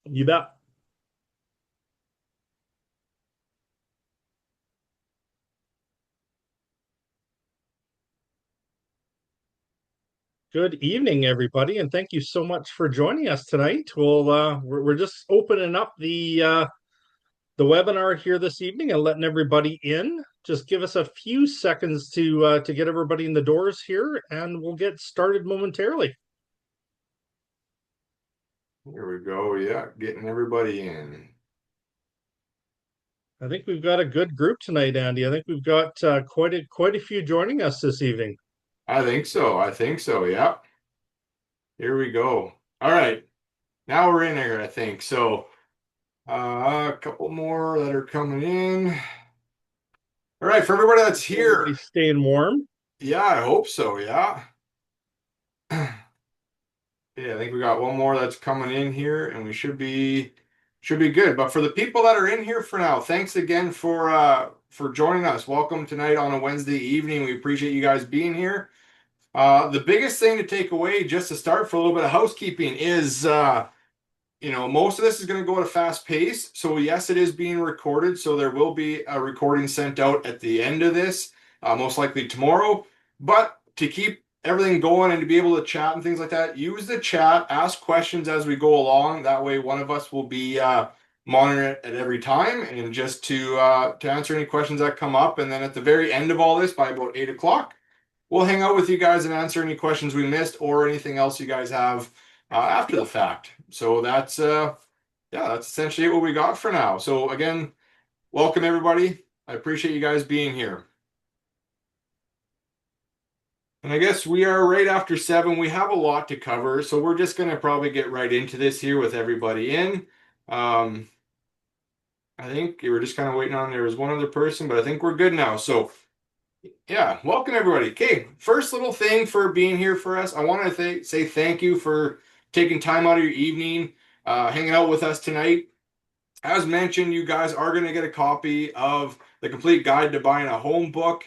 You bet. Good evening, everybody, and thank you so much for joining us tonight. We're just opening up the webinar here this evening and letting everybody in. Just give us a few seconds to get everybody in the doors here, and we'll get started momentarily. Here we go. Yeah, getting everybody in. I think we've got a good group tonight, Andy. I think we've got quite a few joining us this evening. I think so. I think so. Yeah. Here we go. All right. Now we're in here, I think. So, a couple more that are coming in. All right, for everybody that's here. Everybody's staying warm. Yeah, I hope so. Yeah. Yeah, I think we got one more that's coming in here and we should be good. But for the people that are in here for now, thanks again for joining us. Welcome tonight on a Wednesday evening. We appreciate you guys being here. The biggest thing to take away, just to start for a little bit of housekeeping, is most of this is going to go at a fast pace. So yes, it is being recorded. So there will be a recording sent out at the end of this, most likely tomorrow. But to keep everything going and to be able to chat and things like that, use the chat, ask questions as we go along. That way, one of us will be monitoring it at every time, and just to answer any questions that come up. And then at the very end of all this, by about 8 o'clock. We'll hang out with you guys and answer any questions we missed or anything else you guys have after the fact. So that's essentially what we got for now. So again, welcome everybody. I appreciate you guys being here. And I guess we are right after 7. We have a lot to cover, so we're just going to probably get right into this here with everybody in. I think you were just kind of waiting on there was one other person, but I think we're good now. So yeah, welcome everybody. Okay, first little thing for being here for us. I want to say thank you for taking time out of your evening, hanging out with us tonight. As mentioned, you guys are going to get a copy of the Complete Guide to Buying a Home book.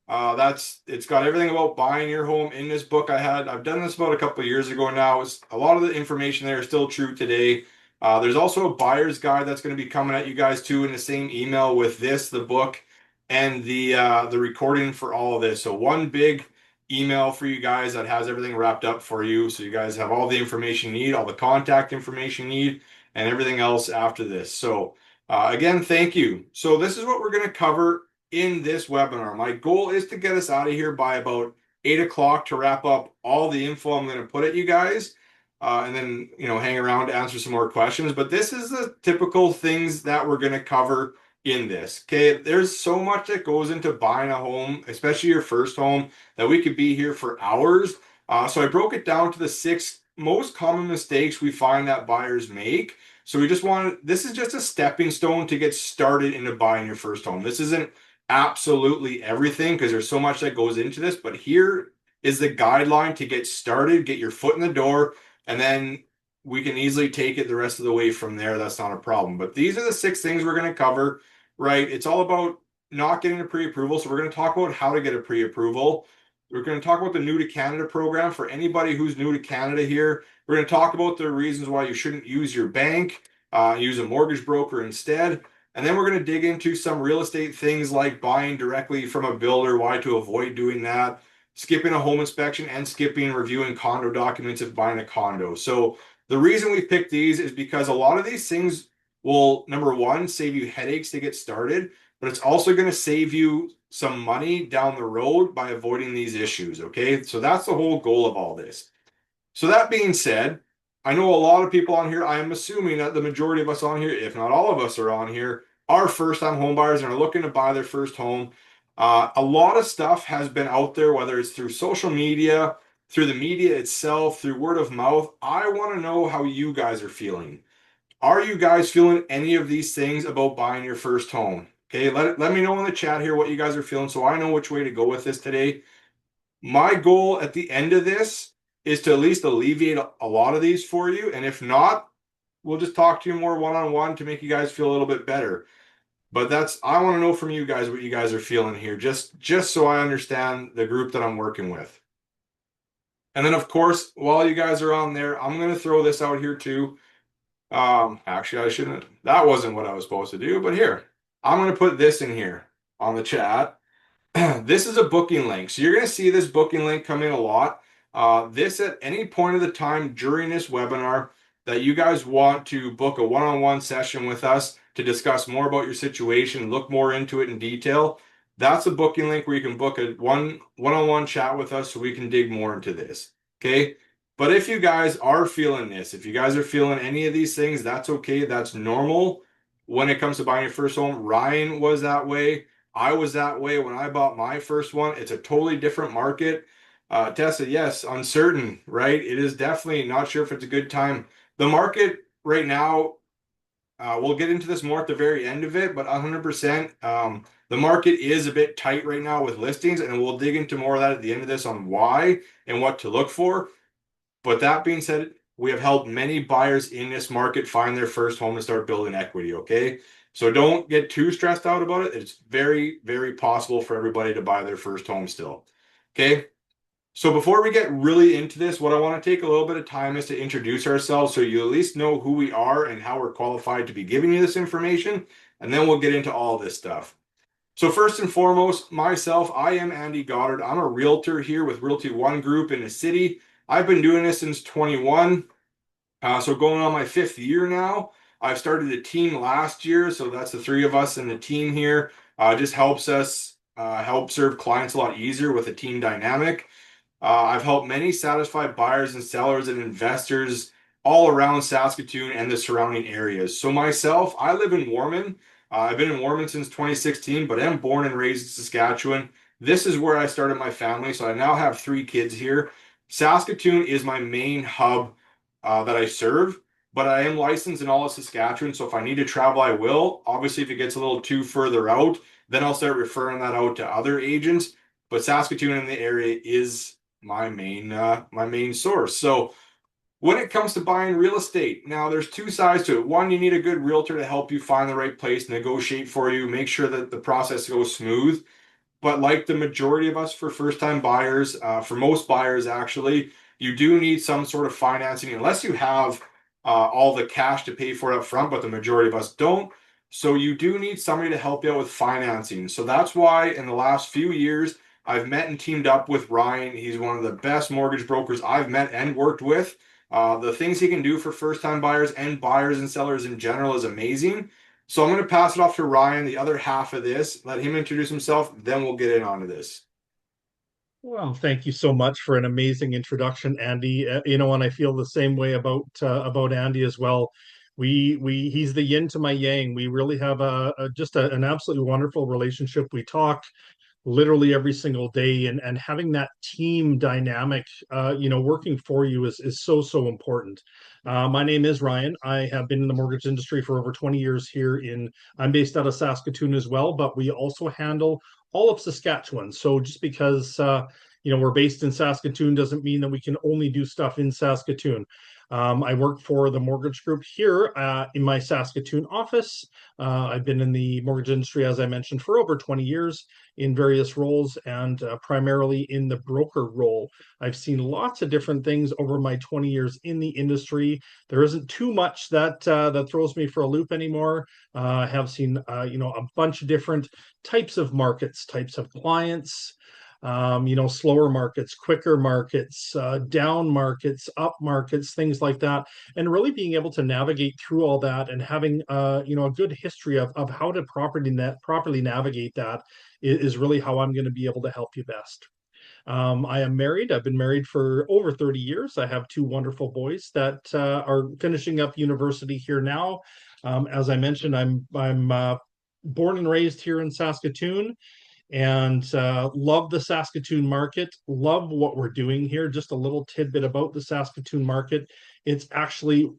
It's got everything about buying your home in this book. I've done this about a couple of years ago now. A lot of the information there is still true today. There's also a buyer's guide that's going to be coming at you guys too in the same email with the book, and the recording for all of this. So one big email for you guys that has everything wrapped up for you. So you guys have all the information you need, all the contact information you need, and everything else after this. So again, thank you. So this is what we're going to cover in this webinar. My goal is to get us out of here by about 8 o'clock to wrap up all the info I'm going to put at you guys. And then, hang around to answer some more questions. But this is the typical things that we're going to cover in this. Okay, there's so much that goes into buying a home, especially your first home, that we could be here for hours. So I broke it down to the 6 most common mistakes we find that buyers make. So this is just a stepping stone to get started into buying your first home. This isn't absolutely everything because there's so much that goes into this, but here is the guideline to get started, get your foot in the door, and then we can easily take it the rest of the way from there. That's not a problem. But these are the 6 things we're going to cover, right? It's all about not getting a pre-approval. So we're going to talk about how to get a pre-approval. We're going to talk about the New to Canada program for anybody who's new to Canada here. We're going to talk about the reasons why you shouldn't use your bank, use a mortgage broker instead. And then we're going to dig into some real estate things like buying directly from a builder, why to avoid doing that, skipping a home inspection, and skipping reviewing condo documents if buying a condo. So the reason we picked these is because a lot of these things will, number one, save you headaches to get started, but it's also going to save you some money down the road by avoiding these issues. Okay, so that's the whole goal of all this. So that being said, I know a lot of people on here, I am assuming that the majority of us on here, if not all of us are on here, are first-time home buyers and are looking to buy their first home. A lot of stuff has been out there, whether it's through social media, through the media itself, through word of mouth. I want to know how you guys are feeling. Are you guys feeling any of these things about buying your first home? Okay, let me know in the chat here what you guys are feeling so I know which way to go with this today. My goal at the end of this is to at least alleviate a lot of these for you. And if not, we'll just talk to you more one-on-one to make you guys feel a little bit better. But I want to know from you guys what you guys are feeling here, just so I understand the group that I'm working with. And then, of course, while you guys are on there, I'm going to throw this out here too. Actually, I shouldn't. That wasn't what I was supposed to do, but here, I'm going to put this in here on the chat. This is a booking link. So you're going to see this booking link come in a lot. This at any point of the time during this webinar that you guys want to book a one-on-one session with us to discuss more about your situation, look more into it in detail. That's a booking link where you can book a one-on-one chat with us so we can dig more into this. Okay. But if you guys are feeling this, if you guys are feeling any of these things, that's okay. That's normal when it comes to buying your first home. Ryan was that way. I was that way when I bought my first one. It's a totally different market. Tessa, yes, uncertain, right? It is definitely not sure if it's a good time. The market right now, we'll get into this more at the very end of it, but 100%, the market is a bit tight right now with listings, and we'll dig into more of that at the end of this on why and what to look for. But that being said, we have helped many buyers in this market find their first home and start building equity, okay? So don't get too stressed out about it. It's very, very possible for everybody to buy their first home still. Okay? So before we get really into this, what I want to take a little bit of time is to introduce ourselves so you at least know who we are and how we're qualified to be giving you this information, and then we'll get into all this stuff. So first and foremost, myself, I am Andy Goddard. I'm a realtor here with Realty One Group in the city. I've been doing this since 21, so going on my fifth year now. I've started a team last year, so that's the three of us in the team here. Just helps us help serve clients a lot easier with a team dynamic. I've helped many satisfied buyers and sellers and investors all around Saskatoon and the surrounding areas. So myself, I live in Warman. I've been in Warman since 2016, but I'm born and raised in Saskatchewan. This is where I started my family, so I now have three kids here. Saskatoon is my main hub that I serve, but I am licensed in all of Saskatchewan, so if I need to travel, I will. Obviously, if it gets a little too further out, then I'll start referring that out to other agents. But Saskatoon in the area is my main source. So when it comes to buying real estate, now there's two sides to it. One, you need a good realtor to help you find the right place, negotiate for you, make sure that the process goes smooth. But like the majority of us for first-time buyers, for most buyers actually, you do need some sort of financing unless you have all the cash to pay for it up front, but the majority of us don't. So you do need somebody to help you out with financing. So that's why in the last few years, I've met and teamed up with Ryan. He's one of the best mortgage brokers I've met and worked with. The things he can do for first-time buyers and buyers and sellers in general is amazing. So I'm going to pass it off to Ryan, the other half of this, let him introduce himself, then we'll get in onto this. Well, thank you so much for an amazing introduction, Andy. And I feel the same way about Andy as well. We he's the yin to my yang. We really have an absolutely wonderful relationship. We talk literally every single day, and having that team dynamic, working for you is so important. My name is Ryan. I have been in the mortgage industry for over 20 years here in I'm based out of Saskatoon as well, but we also handle all of Saskatchewan. So just because we're based in Saskatoon doesn't mean that we can only do stuff in Saskatoon. I work for the mortgage group here in my Saskatoon office. I've been in the mortgage industry, as I mentioned, for over 20 years in various roles, and primarily in the broker role. I've seen lots of different things over my 20 years in the industry. There isn't too much that throws me for a loop anymore. I have seen a bunch of different types of markets, types of clients. Slower markets, quicker markets, down markets, up markets, things like that, and really being able to navigate through all that and having a good history of how to properly navigate that is really how I'm going to be able to help you best. I am married. I've been married for over 30 years. I have two wonderful boys that are finishing up university here now. As I mentioned, I'm born and raised here in Saskatoon, and love the Saskatoon market. Love what we're doing here. Just a little tidbit about the Saskatoon market. It's actually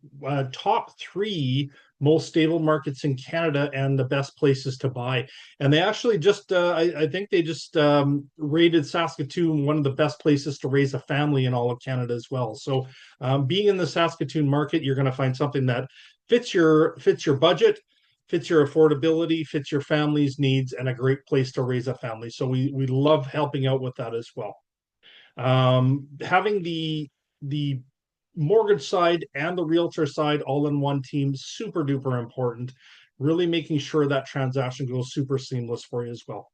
top three most stable markets in Canada and the best places to buy. And they actually I think they just rated Saskatoon one of the best places to raise a family in all of Canada as well. So being in the Saskatoon market, you're going to find something that fits your budget, fits your affordability, fits your family's needs, and a great place to raise a family. So we love helping out with that as well. Having the mortgage side and the realtor side all in one team, super duper important. Really making sure that transaction goes super seamless for you as well.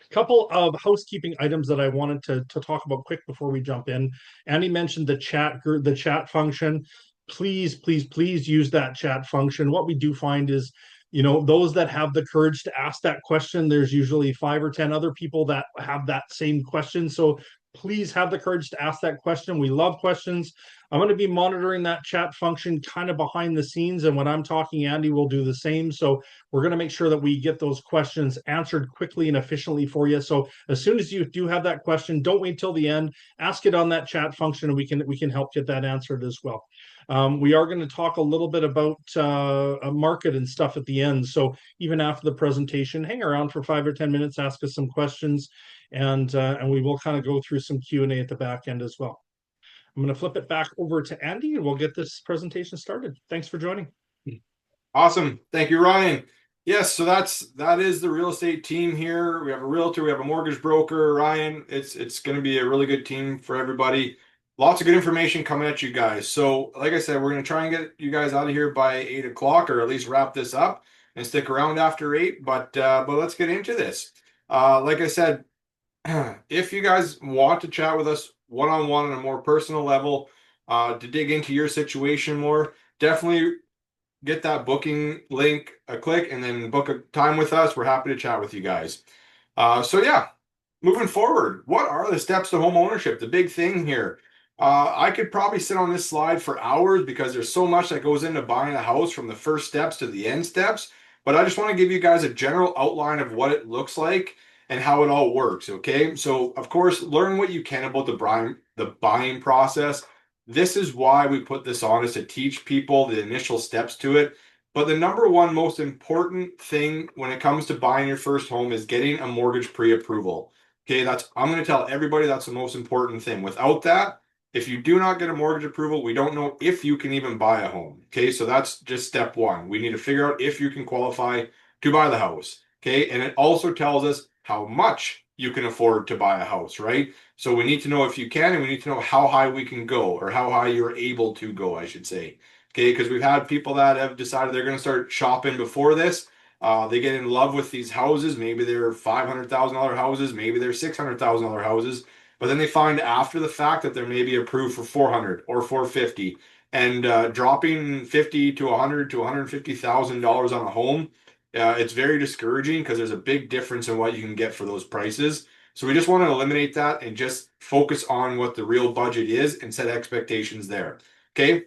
Couple of housekeeping items that I wanted to talk about quick before we jump in. Andy mentioned the chat function. Please, please, please use that chat function. What we do find is, those that have the courage to ask that question, there's usually 5 or 10 other people that have that same question. So please have the courage to ask that question. We love questions. I'm going to be monitoring that chat function kind of behind the scenes. And when I'm talking, Andy will do the same. So we're going to make sure that we get those questions answered quickly and efficiently for you. So as soon as you do have that question, don't wait till the end. Ask it on that chat function, and we can help get that answered as well. We are going to talk a little bit about a market and stuff at the end. So even after the presentation, hang around for 5 or 10 minutes, ask us some questions, and we will kind of go through some Q&A at the back end as well. I'm going to flip it back over to Andy, and we'll get this presentation started. Thanks for joining. Awesome. Thank you, Ryan. Yes, so that is the real estate team here. We have a realtor, we have a mortgage broker, Ryan. It's going to be a really good team for everybody. Lots of good information coming at you guys. So, like I said, we're going to try and get you guys out of here by 8 o'clock, or at least wrap this up and stick around after 8. But let's get into this. Like I said, if you guys want to chat with us one-on-one on a more personal level, to dig into your situation more, definitely get that booking link a click and then book a time with us. We're happy to chat with you guys. So yeah, moving forward, what are the steps to home ownership? The big thing here. I could probably sit on this slide for hours because there's so much that goes into buying a house, from the first steps to the end steps. But I just want to give you guys a general outline of what it looks like and how it all works. Okay. So of course, learn what you can about the buying process. This is why we put this on, is to teach people the initial steps to it. But the number one most important thing when it comes to buying your first home is getting a mortgage pre-approval. Okay, I'm going to tell everybody that's the most important thing. Without that, if you do not get a mortgage approval, we don't know if you can even buy a home. Okay, so that's just step one. We need to figure out if you can qualify to buy the house. Okay, and it also tells us how much you can afford to buy a house, right? So we need to know if you can, and we need to know how high we can go, or how high you're able to go, I should say. Okay, because we've had people that have decided they're going to start shopping before this. They get in love with these houses. Maybe they're $500,000 houses, maybe they're $600,000 houses, but then they find after the fact that they're maybe approved for 400 or 450, and dropping 50 to 100 to $150,000 on a home. It's very discouraging because there's a big difference in what you can get for those prices. So we just want to eliminate that and just focus on what the real budget is and set expectations there. Okay.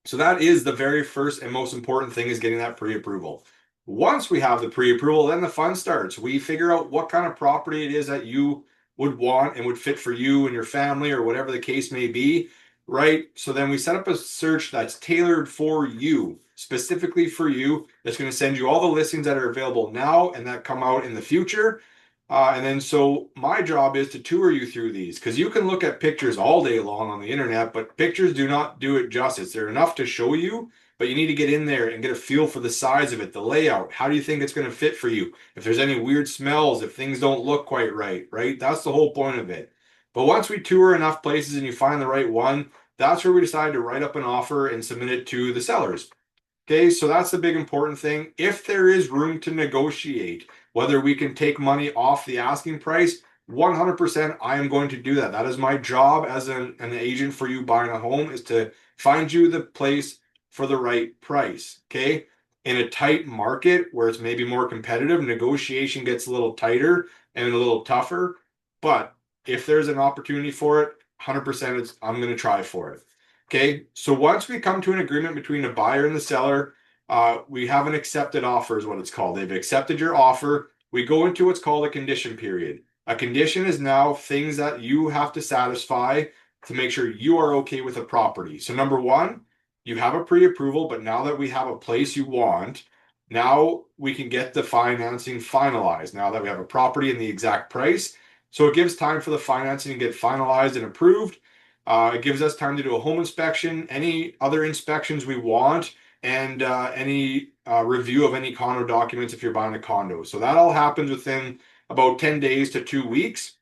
So that is the very first and most important thing, is getting that pre-approval. Once we have the pre-approval, then the fun starts. We figure out what kind of property it is that you would want and would fit for you and your family, or whatever the case may be, right? So then we set up a search that's tailored for you, specifically for you, that's going to send you all the listings that are available now and that come out in the future. And then so my job is to tour you through these, because you can look at pictures all day long on the internet, but pictures do not do it justice. They're enough to show you, but you need to get in there and get a feel for the size of it, the layout. How do you think it's going to fit for you? If there's any weird smells, if things don't look quite right, right? That's the whole point of it. But once we tour enough places and you find the right one, that's where we decide to write up an offer and submit it to the sellers. Okay, so that's the big important thing. If there is room to negotiate, whether we can take money off the asking price, 100% I am going to do that. That is my job as an agent for you buying a home, is to find you the place for the right price. Okay, in a tight market where it's maybe more competitive, negotiation gets a little tighter and a little tougher. But if there's an opportunity for it, 100% I'm going to try for it. Okay, so once we come to an agreement between the buyer and the seller, we have an accepted offer, is what it's called. They've accepted your offer. We go into what's called a condition period. A condition is now things that you have to satisfy to make sure you are okay with the property. So number one, you have a pre-approval, but now that we have a place you want, now we can get the financing finalized. Now that we have a property and the exact price. So it gives time for the financing to get finalized and approved. It gives us time to do a home inspection, any other inspections we want, and any review of any condo documents if you're buying a condo. So that all happens within about 10 days to 2 weeks.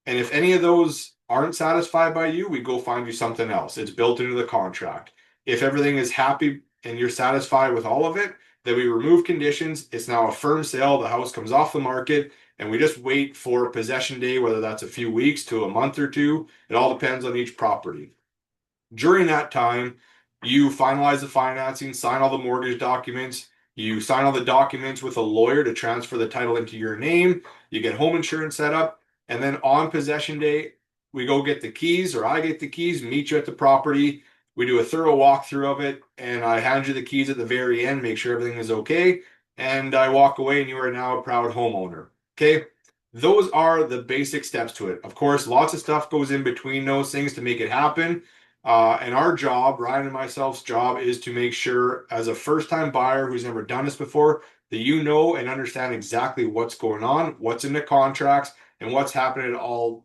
And if any of those aren't satisfied by you, we go find you something else. It's built into the contract. If everything is happy and you're satisfied with all of it, then we remove conditions. It's now a firm sale. The house comes off the market and we just wait for possession day, whether that's a few weeks to a month or two. It all depends on each property. During that time, you finalize the financing, sign all the mortgage documents, you sign all the documents with a lawyer to transfer the title into your name, you get home insurance set up, and then on possession day, we go get the keys, or I get the keys, meet you at the property. We do a thorough walkthrough of it, and I hand you the keys at the very end, make sure everything is okay, and I walk away, and you are now a proud homeowner. Okay? Those are the basic steps to it. Of course, lots of stuff goes in between those things to make it happen. And our job, Ryan and myself's job, is to make sure, as a first-time buyer who's never done this before, that you know and understand exactly what's going on, what's in the contracts, and what's happening at all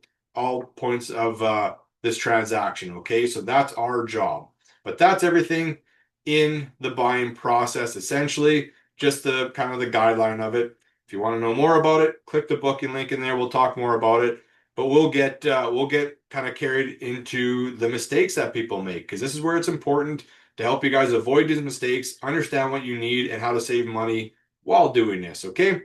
points of this transaction. Okay, so that's our job. But that's everything in the buying process, essentially, just the kind of the guideline of it. If you want to know more about it, click the booking link in there. We'll talk more about it. But we'll get kind of carried into the mistakes that people make, because this is where it's important to help you guys avoid these mistakes, understand what you need, and how to save money while doing this. Okay.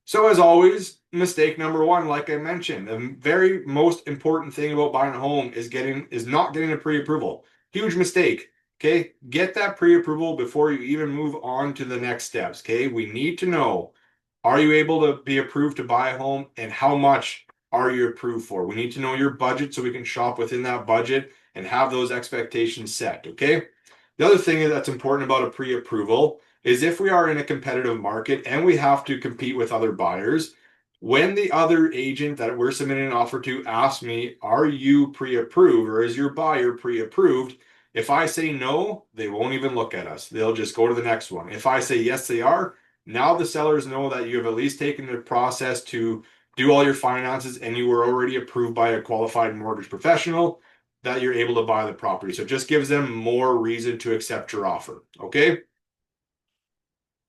So as always, mistake number one, like I mentioned, the very most important thing about buying a home is not getting a pre-approval. Huge mistake. Okay. Get that pre-approval before you even move on to the next steps. Okay. We need to know, are you able to be approved to buy a home, and how much are you approved for? We need to know your budget so we can shop within that budget and have those expectations set. Okay. The other thing that's important about a pre-approval is if we are in a competitive market and we have to compete with other buyers, when the other agent that we're submitting an offer to asks me, are you pre-approved or is your buyer pre-approved? If I say no, they won't even look at us. They'll just go to the next one. If I say yes, they are, now the sellers know that you have at least taken the process to do all your finances and you were already approved by a qualified mortgage professional, that you're able to buy the property. So it just gives them more reason to accept your offer. Okay.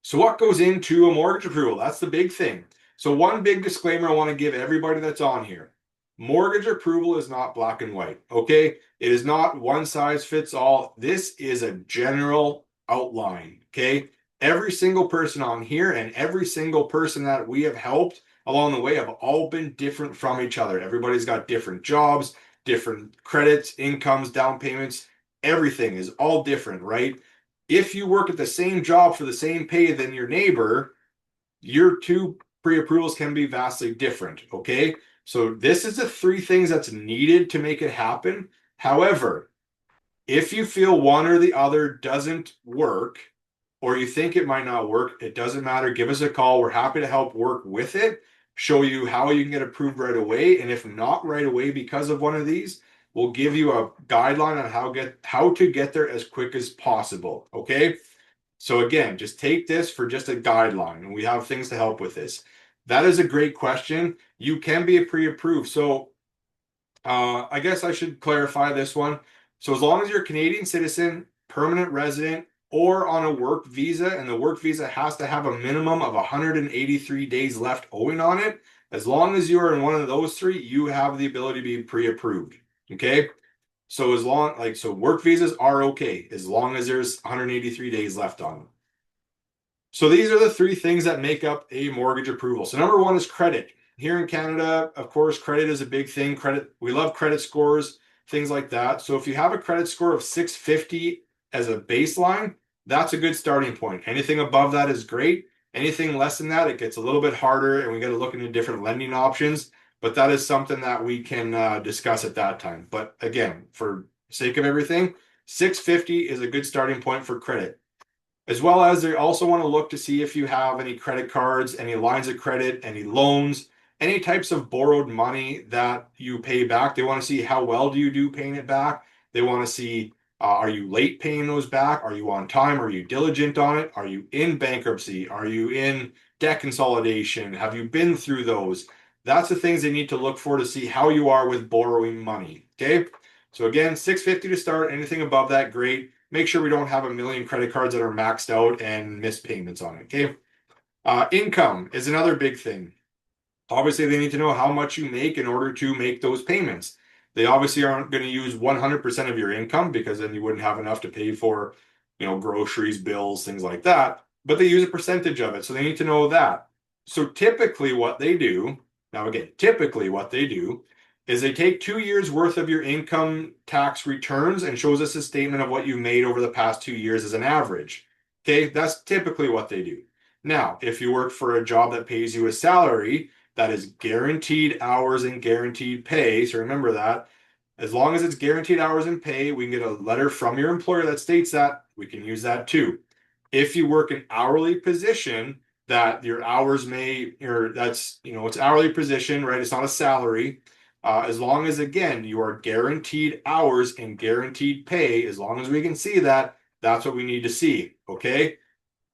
So what goes into a mortgage approval? That's the big thing. So one big disclaimer I want to give everybody that's on here. Mortgage approval is not black and white. Okay. It is not one size fits all. This is a general outline. Okay. Every single person on here and every single person that we have helped along the way have all been different from each other. Everybody's got different jobs, different credits, incomes, down payments. Everything is all different, right? If you work at the same job for the same pay than your neighbor, your two pre-approvals can be vastly different. Okay. So this is the three things that's needed to make it happen. However, if you feel one or the other doesn't work, or you think it might not work, it doesn't matter. Give us a call. We're happy to help work with it, show you how you can get approved right away. And if not right away because of one of these, we'll give you a guideline on how to get there as quick as possible. Okay. So again, just take this for just a guideline, and we have things to help with this. That is a great question. You can be a pre-approved. So I guess I should clarify this one. So as long as you're a Canadian citizen, permanent resident, or on a work visa, and the work visa has to have a minimum of 183 days left owing on it, as long as you are in one of those three, you have the ability to be pre-approved. Okay. So so work visas are okay as long as there's 183 days left on them. So these are the three things that make up a mortgage approval. So number one is credit. Here in Canada, of course, credit is a big thing. We love credit scores, things like that. So if you have a credit score of 650 as a baseline, that's a good starting point. Anything above that is great. Anything less than that, it gets a little bit harder, and we got to look into different lending options. But that is something that we can discuss at that time. But again, for sake of everything, 650 is a good starting point for credit. As well as they also want to look to see if you have any credit cards, any lines of credit, any loans, any types of borrowed money that you pay back. They want to see how well do you do paying it back. They want to see, are you late paying those back? Are you on time? Are you diligent on it? Are you in bankruptcy? Are you in debt consolidation? Have you been through those? That's the things they need to look for to see how you are with borrowing money. Okay. So again, 650 to start. Anything above that, great. Make sure we don't have a million credit cards that are maxed out and missed payments on it. Okay. Income is another big thing. Obviously, they need to know how much you make in order to make those payments. They obviously aren't going to use 100% of your income because then you wouldn't have enough to pay for, groceries, bills, things like that. But they use a percentage of it. So they need to know that. So typically what they do, now again, typically what they do is they take 2 years worth of your income tax returns and shows us a statement of what you made over the past 2 years as an average. Okay, that's typically what they do. Now, if you work for a job that pays you a salary, that is guaranteed hours and guaranteed pay. So remember that. As long as it's guaranteed hours and pay, we can get a letter from your employer that states that. We can use that too. If you work an hourly position, that your hours may, or that's, it's hourly position, right? It's not a salary. As long as, again, you are guaranteed hours and guaranteed pay, as long as we can see that, that's what we need to see. Okay.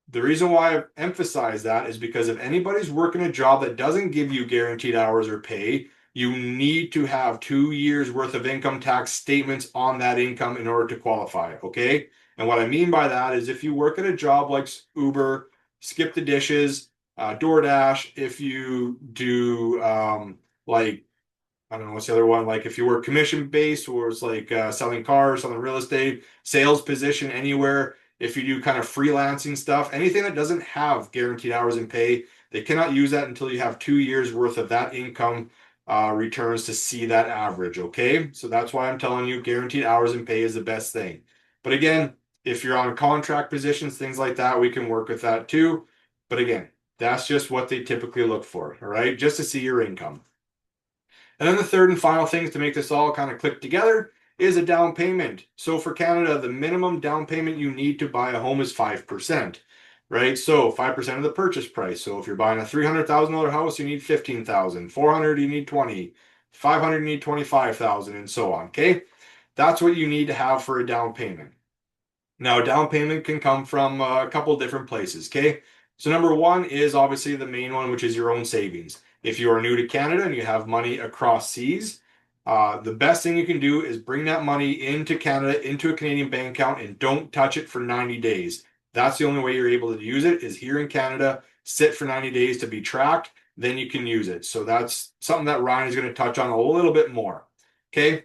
The reason why I emphasize that is because if anybody's working a job that doesn't give you guaranteed hours or pay, you need to have 2 years worth of income tax statements on that income in order to qualify. Okay. And what I mean by that is if you work at a job like Uber, Skip the Dishes, DoorDash, if you do like I don't know what's the other one. Like if you were commission based, or it's like selling cars, selling real estate, sales position anywhere. If you do kind of freelancing stuff, anything that doesn't have guaranteed hours and pay, they cannot use that until you have 2 years worth of that income returns to see that average. Okay, so that's why I'm telling you guaranteed hours and pay is the best thing. But again, if you're on contract positions, things like that, we can work with that too. But again, that's just what they typically look for. All right, just to see your income. And then the third and final things to make this all kind of click together is a down payment. So for Canada, the minimum down payment you need to buy a home is 5%, right? So 5% of the purchase price. So if you're buying a $300,000 house, you need 15,000. 400, you need 20. 500, you need 25,000, and so on. Okay, that's what you need to have for a down payment. Now, a down payment can come from a couple different places, okay? So number one is obviously the main one, which is your own savings. If you are new to Canada and you have money across seas, the best thing you can do is bring that money into Canada, into a Canadian bank account, and don't touch it for 90 days. That's the only way you're able to use it is here in Canada, sit for 90 days to be tracked, then you can use it. So that's something that Ryan is going to touch on a little bit more, okay?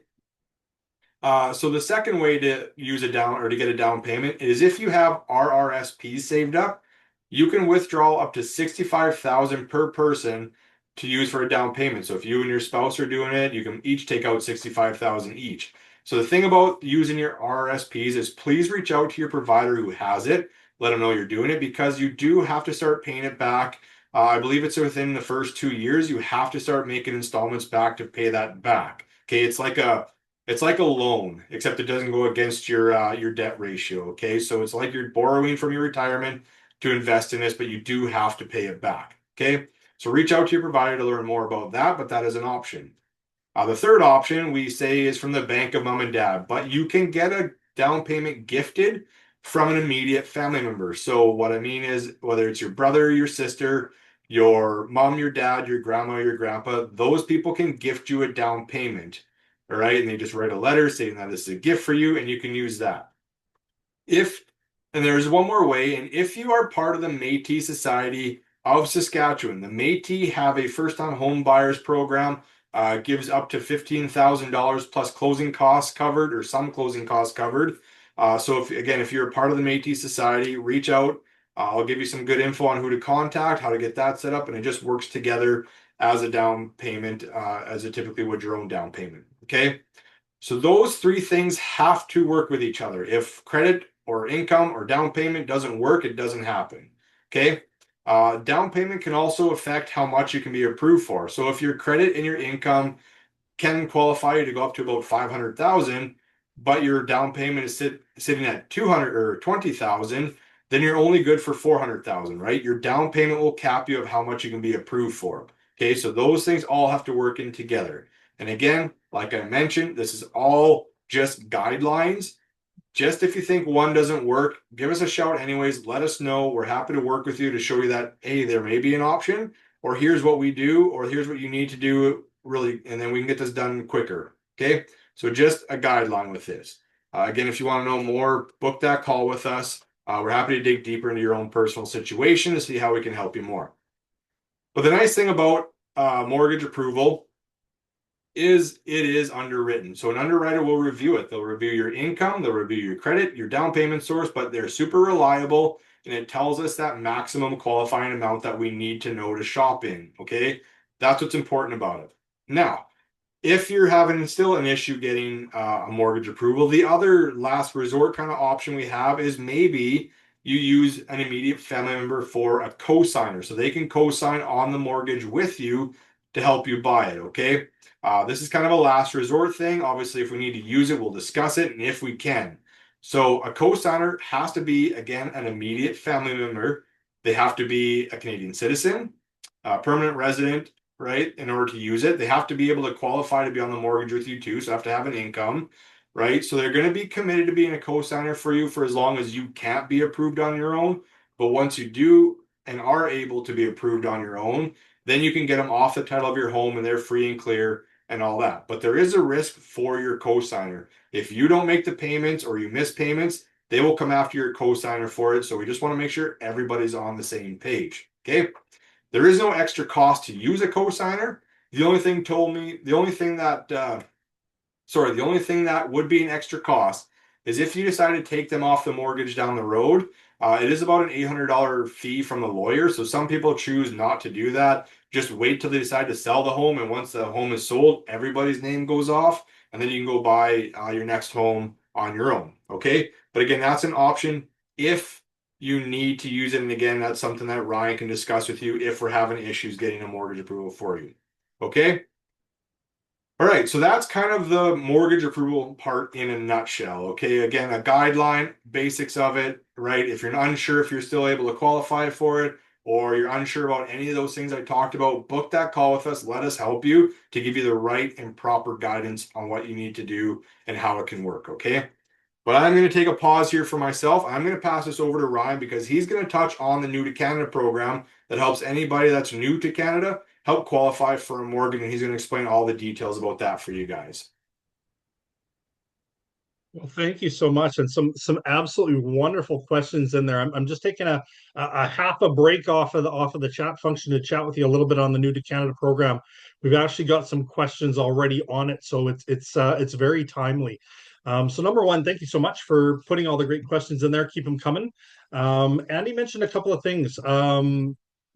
So the second way to use a down or to get a down payment is if you have RRSPs saved up, you can withdraw up to 65,000 per person to use for a down payment. So if you and your spouse are doing it, you can each take out 65,000 each. So the thing about using your RRSPs is please reach out to your provider who has it. Let them know you're doing it because you do have to start paying it back. I believe it's within the first 2 years, you have to start making installments back to pay that back. Okay, it's like a loan, except it doesn't go against your debt ratio. Okay, so it's like you're borrowing from your retirement to invest in this, but you do have to pay it back. Okay, so reach out to your provider to learn more about that, but that is an option. The third option we say is from the bank of mom and dad, but you can get a down payment gifted from an immediate family member. So what I mean is whether it's your brother, your sister, your mom, your dad, your grandma, your grandpa, those people can gift you a down payment. All right. And they just write a letter saying that this is a gift for you and you can use that. If, and there's one more way, and if you are part of the Métis Society of Saskatchewan, the Métis have a first-time home buyers program, gives up to $15,000 plus closing costs covered or some closing costs covered. So if you're a part of the Métis Society, reach out. I'll give you some good info on who to contact, how to get that set up, and it just works together as a down payment, as it typically would your own down payment. Okay. So those three things have to work with each other. If credit or income or down payment doesn't work, it doesn't happen. Okay. Down payment can also affect how much you can be approved for. So if your credit and your income can qualify you to go up to about 500,000, but your down payment is sitting at 200 or 20,000, then you're only good for 400,000, right? Your down payment will cap you of how much you can be approved for. Okay, so those things all have to work in together. And again, like I mentioned, this is all just guidelines. Just if you think one doesn't work, give us a shout anyways. Let us know. We're happy to work with you to show you that, hey, there may be an option, or here's what we do, or here's what you need to do really, and then we can get this done quicker. Okay, so just a guideline with this. Again, if you want to know more, book that call with us. We're happy to dig deeper into your own personal situation to see how we can help you more. But the nice thing about mortgage approval it is underwritten. So an underwriter will review it. They'll review your income, they'll review your credit, your down payment source, but they're super reliable and it tells us that maximum qualifying amount that we need to know to shop in. Okay. That's what's important about it. Now, if you're having still an issue getting a mortgage approval, the other last resort kind of option we have is maybe you use an immediate family member for a co-signer. So they can co-sign on the mortgage with you to help you buy it. Okay. This is kind of a last resort thing. Obviously, if we need to use it, we'll discuss it and if we can. So a co-signer has to be, again, an immediate family member. They have to be a Canadian citizen, a permanent resident, right? In order to use it, they have to be able to qualify to be on the mortgage with you too. So they have to have an income, right? So they're going to be committed to being a co-signer for you for as long as you can't be approved on your own. But once you do and are able to be approved on your own, then you can get them off the title of your home and they're free and clear and all that. But there is a risk for your co-signer. If you don't make the payments or you miss payments, they will come after your co-signer for it. So we just want to make sure everybody's on the same page. Okay. There is no extra cost to use a co-signer. The only thing that the only thing that would be an extra cost is if you decide to take them off the mortgage down the road. It is about an $800 fee from the lawyer. So some people choose not to do that. Just wait till they decide to sell the home. And once the home is sold, everybody's name goes off. And then you can go buy your next home on your own. Okay. But again, that's an option if you need to use it. And again, that's something that Ryan can discuss with you if we're having issues getting a mortgage approval for you. Okay. All right, so that's kind of the mortgage approval part in a nutshell. Okay, again, a guideline, basics of it, right? If you're unsure if you're still able to qualify for it, or you're unsure about any of those things I talked about, book that call with us. Let us help you to give you the right and proper guidance on what you need to do and how it can work. Okay. But I'm going to take a pause here for myself. I'm going to pass this over to Ryan because he's going to touch on the New to Canada program that helps anybody that's new to Canada help qualify for a mortgage, and he's going to explain all the details about that for you guys. Well, thank you so much, and some absolutely wonderful questions in there. I'm just taking a half a break off of the chat function to chat with you a little bit on the New to Canada program. We've actually got some questions already on it, so it's very timely. So number one, thank you so much for putting all the great questions in there. Keep them coming. Andy mentioned a couple of things.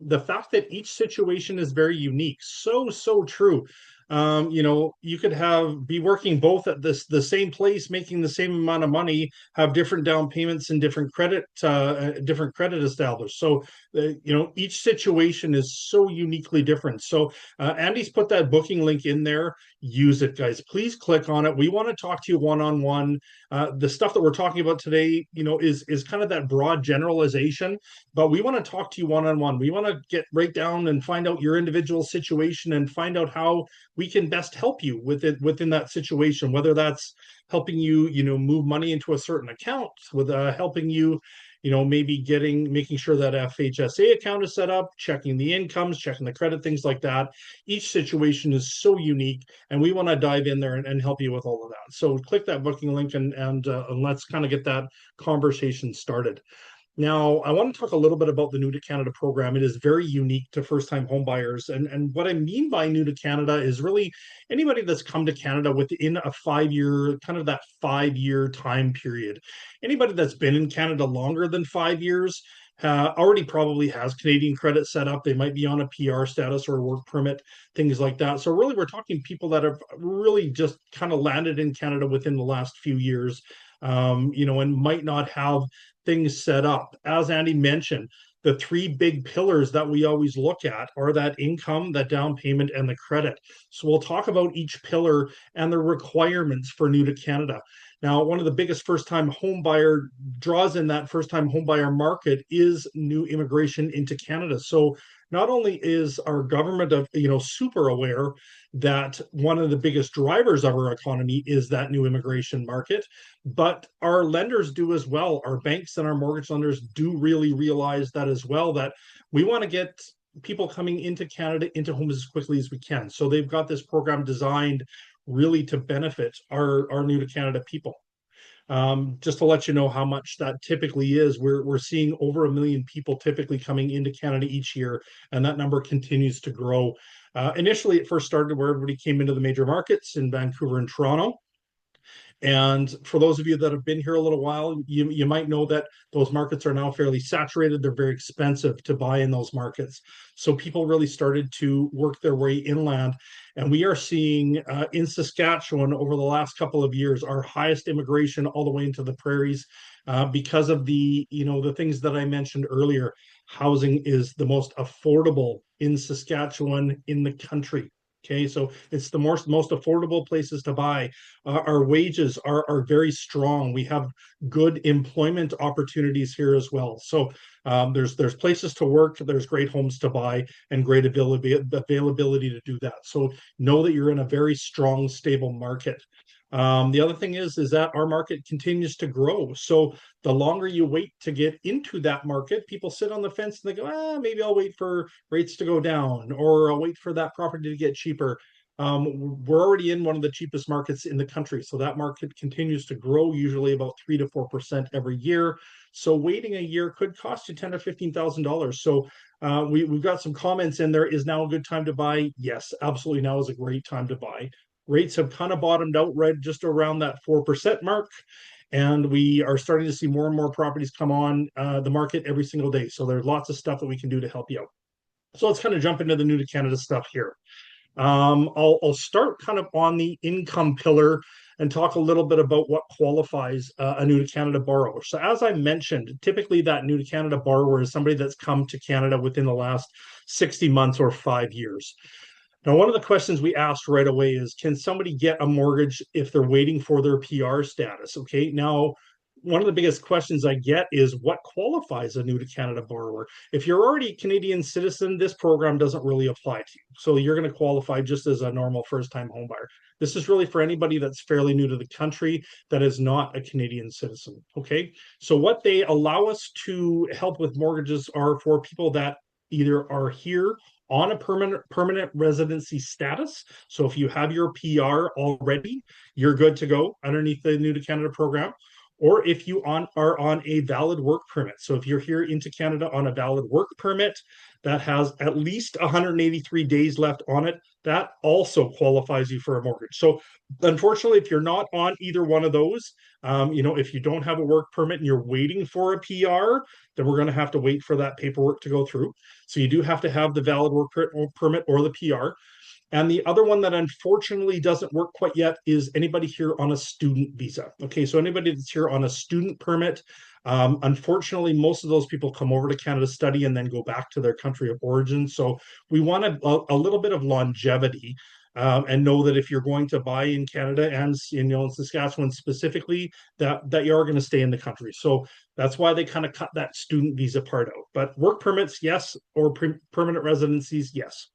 The fact that each situation is very unique, so true. You could be working both at the same place, making the same amount of money, have different down payments and different credit established. So each situation is so uniquely different. So Andy's put that booking link in there. Use it, guys. Please click on it. We want to talk to you one-on-one. The stuff that we're talking about today, is kind of that broad generalization, but we want to talk to you one-on-one. We want to get right down and find out your individual situation and find out how we can best help you with it within that situation, whether that's helping you, move money into a certain account, with helping you, maybe making sure that FHSA account is set up, checking the incomes, checking the credit, things like that. Each situation is so unique, and we want to dive in there and help you with all of that. So click that booking link and let's kind of get that conversation started. Now, I want to talk a little bit about the New to Canada program. It is very unique to first-time homebuyers. And what I mean by New to Canada is really anybody that's come to Canada within a 5-year, kind of that 5-year time period. Anybody that's been in Canada longer than 5 years already probably has Canadian credit set up. They might be on a PR status or a work permit, things like that. So really, we're talking people that have really just kind of landed in Canada within the last few years, and might not have things set up. As Andy mentioned, the three big pillars that we always look at are that income, that down payment, and the credit. So we'll talk about each pillar and the requirements for New to Canada. Now, one of the biggest first-time home buyer draws in that first-time home buyer market is new immigration into Canada. So not only is our government super aware that one of the biggest drivers of our economy is that new immigration market, but our lenders do as well. Our banks and our mortgage lenders do really realize that as well, that we want to get people coming into Canada into homes as quickly as we can. So they've got this program designed really to benefit our new to Canada people. Just to let you know how much that typically is, we're seeing over 1 million people typically coming into Canada each year, and that number continues to grow. Initially, it first started where everybody came into the major markets in Vancouver and Toronto. And for those of you that have been here a little while, you might know that those markets are now fairly saturated. They're very expensive to buy in those markets. So people really started to work their way inland. And we are seeing in Saskatchewan over the last couple of years our highest immigration all the way into the prairies because of the things that I mentioned earlier. Housing is the most affordable in Saskatchewan in the country. Okay, so it's the most affordable places to buy. Our wages are very strong. We have good employment opportunities here as well. So there's places to work, there's great homes to buy, and great availability to do that. So know that you're in a very strong, stable market. The other thing is that our market continues to grow. So the longer you wait to get into that market, people sit on the fence and they go, maybe I'll wait for rates to go down, or I'll wait for that property to get cheaper. We're already in one of the cheapest markets in the country, so that market continues to grow, usually about 3 to 4% every year. So waiting a year could cost you $10,000 or $15,000. So we've got some comments in there. Is now a good time to buy? Yes, absolutely. Now is a great time to buy. Rates have kind of bottomed out right just around that 4% mark. And we are starting to see more and more properties come on the market every single day. So there's lots of stuff that we can do to help you out. So let's kind of jump into the new to Canada stuff here. I'll start kind of on the income pillar and talk a little bit about what qualifies a new to Canada borrower. So as I mentioned, typically that new to Canada borrower is somebody that's come to Canada within the last 60 months or 5 years. Now, one of the questions we asked right away is, can somebody get a mortgage if they're waiting for their PR status? Okay, now, one of the biggest questions I get is what qualifies a new to Canada borrower? If you're already a Canadian citizen, this program doesn't really apply to you. So you're going to qualify just as a normal first-time homebuyer. This is really for anybody that's fairly new to the country that is not a Canadian citizen. Okay, so what they allow us to help with mortgages are for people that either are here on a permanent residency status. So if you have your PR already, you're good to go underneath the New to Canada program. Or if you are on a valid work permit. So if you're here into Canada on a valid work permit that has at least 183 days left on it, that also qualifies you for a mortgage. So unfortunately, if you're not on either one of those, if you don't have a work permit and you're waiting for a PR, then we're going to have to wait for that paperwork to go through. So you do have to have the valid work permit or the PR. And the other one that unfortunately doesn't work quite yet is anybody here on a student visa. Okay, so anybody that's here on a student permit, unfortunately, most of those people come over to Canada to study and then go back to their country of origin. So we want a little bit of longevity. And know that if you're going to buy in Canada and in Saskatchewan specifically, that you are going to stay in the country. So that's why they kind of cut that student visa part out. But work permits, yes, or permanent residencies, yes.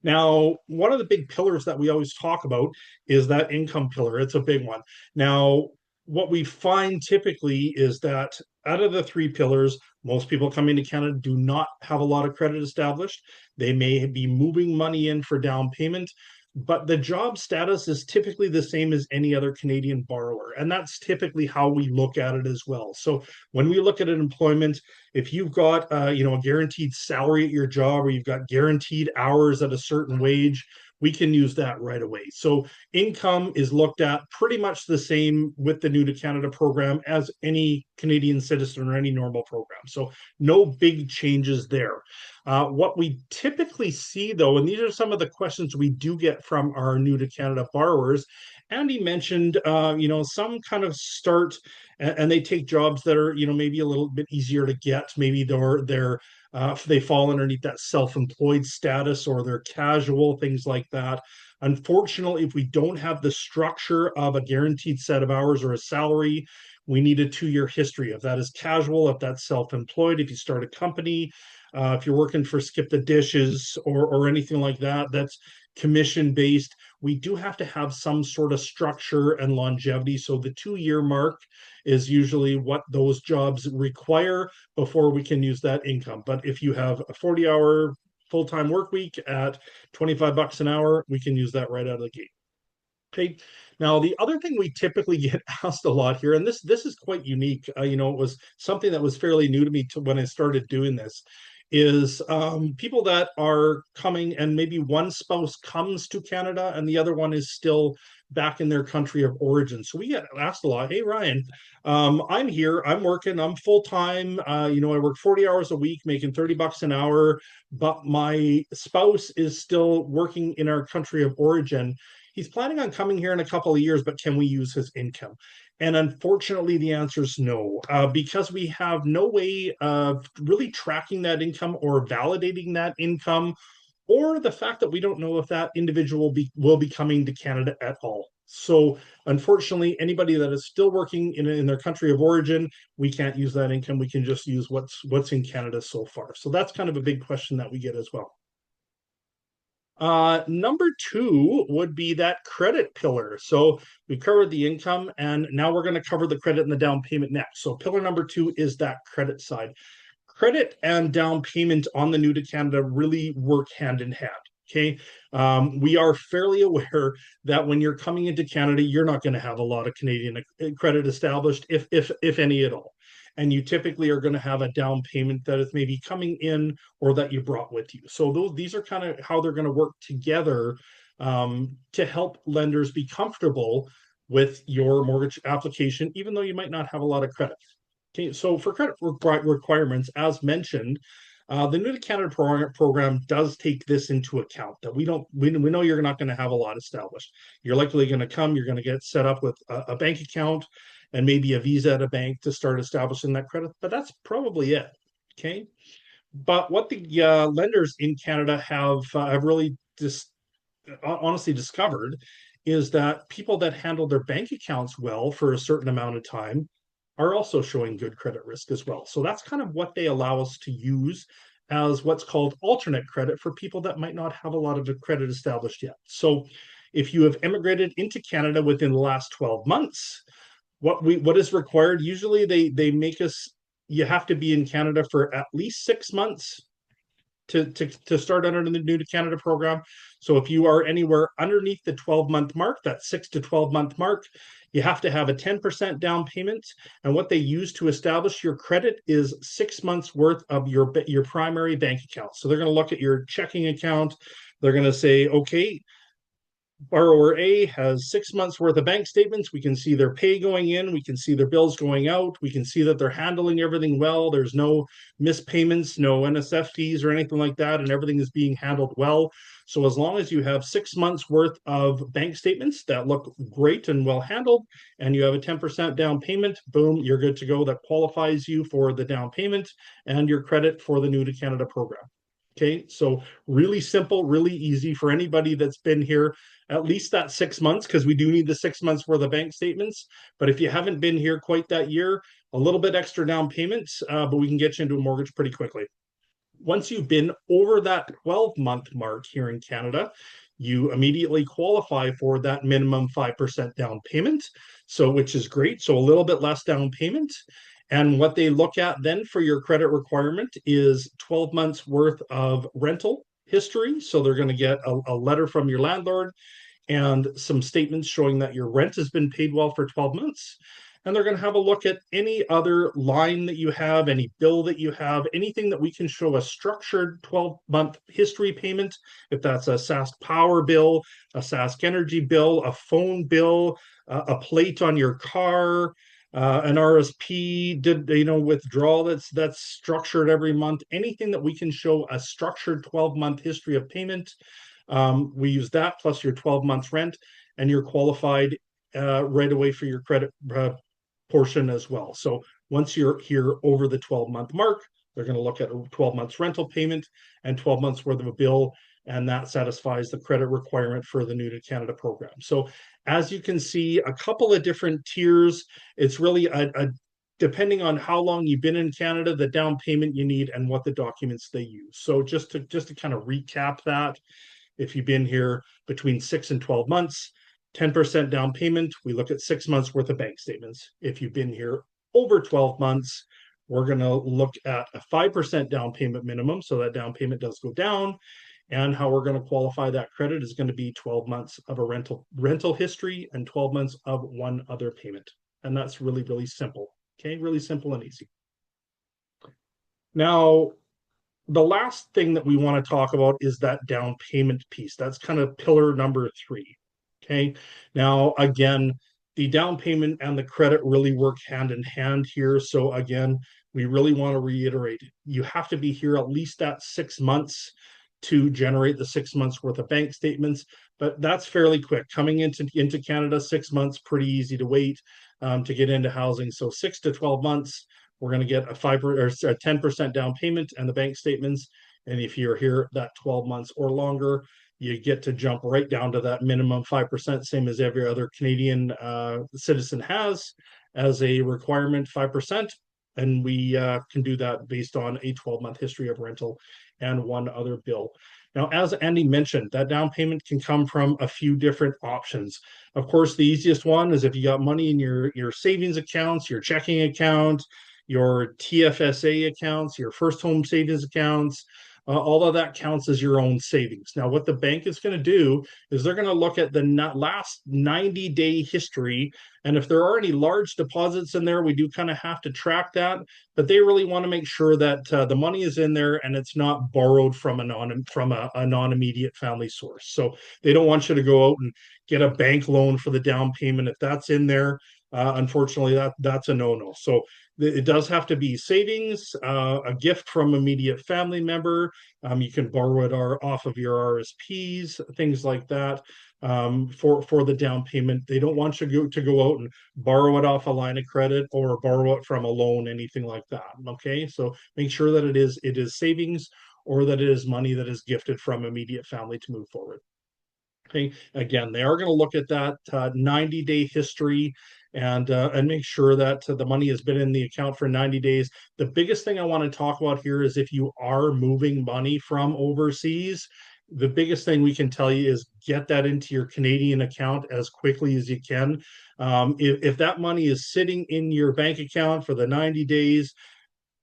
Now, one of the big pillars that we always talk about is that income pillar. It's a big one. Now, what we find typically is that out of the three pillars, most people coming to Canada do not have a lot of credit established. They may be moving money in for down payment, but the job status is typically the same as any other Canadian borrower. And that's typically how we look at it as well. So when we look at an employment, if you've got a guaranteed salary at your job, or you've got guaranteed hours at a certain wage, we can use that right away. So income is looked at pretty much the same with the New to Canada program as any Canadian citizen or any normal program. So no big changes there. What we typically see, though, and these are some of the questions we do get from our New to Canada borrowers. Andy mentioned, some kind of start and they take jobs that are, maybe a little bit easier to get. Maybe they fall underneath that self-employed status, or they're casual, things like that. Unfortunately, if we don't have the structure of a guaranteed set of hours or a salary, we need a 2-year history. If that is casual, if that's self-employed, if you start a company, if you're working for Skip the Dishes or anything like that, that's commission based. We do have to have some sort of structure and longevity. So the 2-year mark is usually what those jobs require before we can use that income. But if you have a 40-hour full-time work week at $25 an hour, we can use that right out of the gate. Okay. Now, the other thing we typically get asked a lot here, and this is quite unique. It was something that was fairly new to me when I started doing this, is people that are coming and maybe one spouse comes to Canada and the other one is still back in their country of origin. So we get asked a lot, "Hey Ryan, I'm here, I'm working, I'm full time. I work 40 hours a week, making $30 an hour, but my spouse is still working in our country of origin. He's planning on coming here in a couple of years, but can we use his income?" And unfortunately, the answer is no, because we have no way of really tracking that income or validating that income, or the fact that we don't know if that individual will be coming to Canada at all. So, unfortunately, anybody that is still working in their country of origin, we can't use that income. We can just use what's in Canada so far. So that's kind of a big question that we get as well. Number two would be that credit pillar. So we covered the income, and now we're going to cover the credit and the down payment next. So pillar number two is that credit side. Credit and down payment on the new to Canada really work hand in hand. Okay. We are fairly aware that when you're coming into Canada, you're not going to have a lot of Canadian credit established, if any at all. And you typically are going to have a down payment that is maybe coming in or that you brought with you. So these are kind of how they're going to work together to help lenders be comfortable with your mortgage application, even though you might not have a lot of credit. Okay, so for credit requirements, as mentioned, the New to Canada program does take this into account, that we know you're not going to have a lot established. You're likely going to come, you're going to get set up with a bank account and maybe a visa at a bank to start establishing that credit, but that's probably it. Okay, but what the lenders in Canada have really just honestly discovered is that people that handle their bank accounts well for a certain amount of time are also showing good credit risk as well. So that's kind of what they allow us to use as what's called alternate credit for people that might not have a lot of credit established yet. So if you have immigrated into Canada within the last 12 months, what is required, usually they make us, you have to be in Canada for at least 6 months to start under the new to Canada program. So if you are anywhere underneath the 12-month mark, that 6 to 12 month mark, you have to have a 10% down payment. And what they use to establish your credit is 6 months worth of your primary bank account. So they're going to look at your checking account. They're going to say, okay, borrower A has 6 months worth of bank statements. We can see their pay going in. We can see their bills going out. We can see that they're handling everything well. There's no missed payments, no NSF fees or anything like that, and everything is being handled well. So as long as you have 6 months worth of bank statements that look great and well handled, and you have a 10% down payment, boom, you're good to go. That qualifies you for the down payment and your credit for the New to Canada program. Okay, so really simple, really easy for anybody that's been here at least that 6 months, because we do need the 6 months worth of bank statements. But if you haven't been here quite that year, a little bit extra down payments, but we can get you into a mortgage pretty quickly. Once you've been over that 12-month mark here in Canada, you immediately qualify for that minimum 5% down payment. So, which is great. So, a little bit less down payment. And what they look at then for your credit requirement is 12 months worth of rental history. So, they're going to get a letter from your landlord and some statements showing that your rent has been paid well for 12 months. And they're going to have a look at any other line that you have, any bill that you have, anything that we can show a structured 12-month history payment. If that's a Sask Power bill, a Sask Energy bill, a phone bill, a plate on your car, an RSP withdrawal that's structured every month, anything that we can show a structured 12-month history of payment. We use that plus your 12 months rent, and you're qualified right away for your credit portion as well. So once you're here over the 12-month mark, they're going to look at a 12 months rental payment and 12 months worth of a bill, and that satisfies the credit requirement for the New to Canada program. So as you can see, a couple of different tiers. It's really depending on how long you've been in Canada, the down payment you need, and what the documents they use. So just to kind of recap that, if you've been here between 6 and 12 months, 10% down payment, we look at 6 months worth of bank statements. If you've been here over 12 months, we're going to look at a 5% down payment minimum. So that down payment does go down. And how we're going to qualify that credit is going to be 12 months of a rental history and 12 months of one other payment. And that's really, really simple. Okay, really simple and easy. Now, the last thing that we want to talk about is that down payment piece. That's kind of pillar number 3. Okay. Now, again, the down payment and the credit really work hand in hand here. So, again, we really want to reiterate you have to be here at least that 6 months to generate the 6 months worth of bank statements. But that's fairly quick. Coming into Canada, 6 months, pretty easy to wait to get into housing. So, 6 to 12 months we're going to get a 5 or a 10% down payment and the bank statements. And if you're here that 12 months or longer, you get to jump right down to that minimum 5%, same as every other Canadian citizen has as a requirement, 5%. And we can do that based on a 12-month history of rental and one other bill. Now, as Andy mentioned, that down payment can come from a few different options. Of course, the easiest one is if you got money in your savings accounts, your checking account, your TFSA accounts, your first home savings accounts, all of that counts as your own savings. Now, what the bank is going to do is they're going to look at the last 90-day history. And if there are any large deposits in there, we do kind of have to track that. But they really want to make sure that the money is in there and it's not borrowed from a non-immediate family source. So they don't want you to go out and get a bank loan for the down payment. If that's in there, unfortunately, that's a no-no. So it does have to be savings, a gift from immediate family member. You can borrow it off of your RSPs, things like that, for the down payment. They don't want you to go out and borrow it off a line of credit or borrow it from a loan, anything like that. Okay, so make sure that it is savings or that it is money that is gifted from immediate family to move forward. Okay, again, they are going to look at that 90-day history and make sure that the money has been in the account for 90 days. The biggest thing I want to talk about here is if you are moving money from overseas, the biggest thing we can tell you is get that into your Canadian account as quickly as you can. If that money is sitting in your bank account for the 90 days,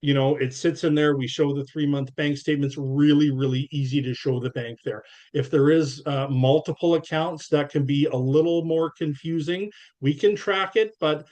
it sits in there. We show the 3-month bank statements. Really, really easy to show the bank there. If there is multiple accounts, that can be a little more confusing. We can track it, but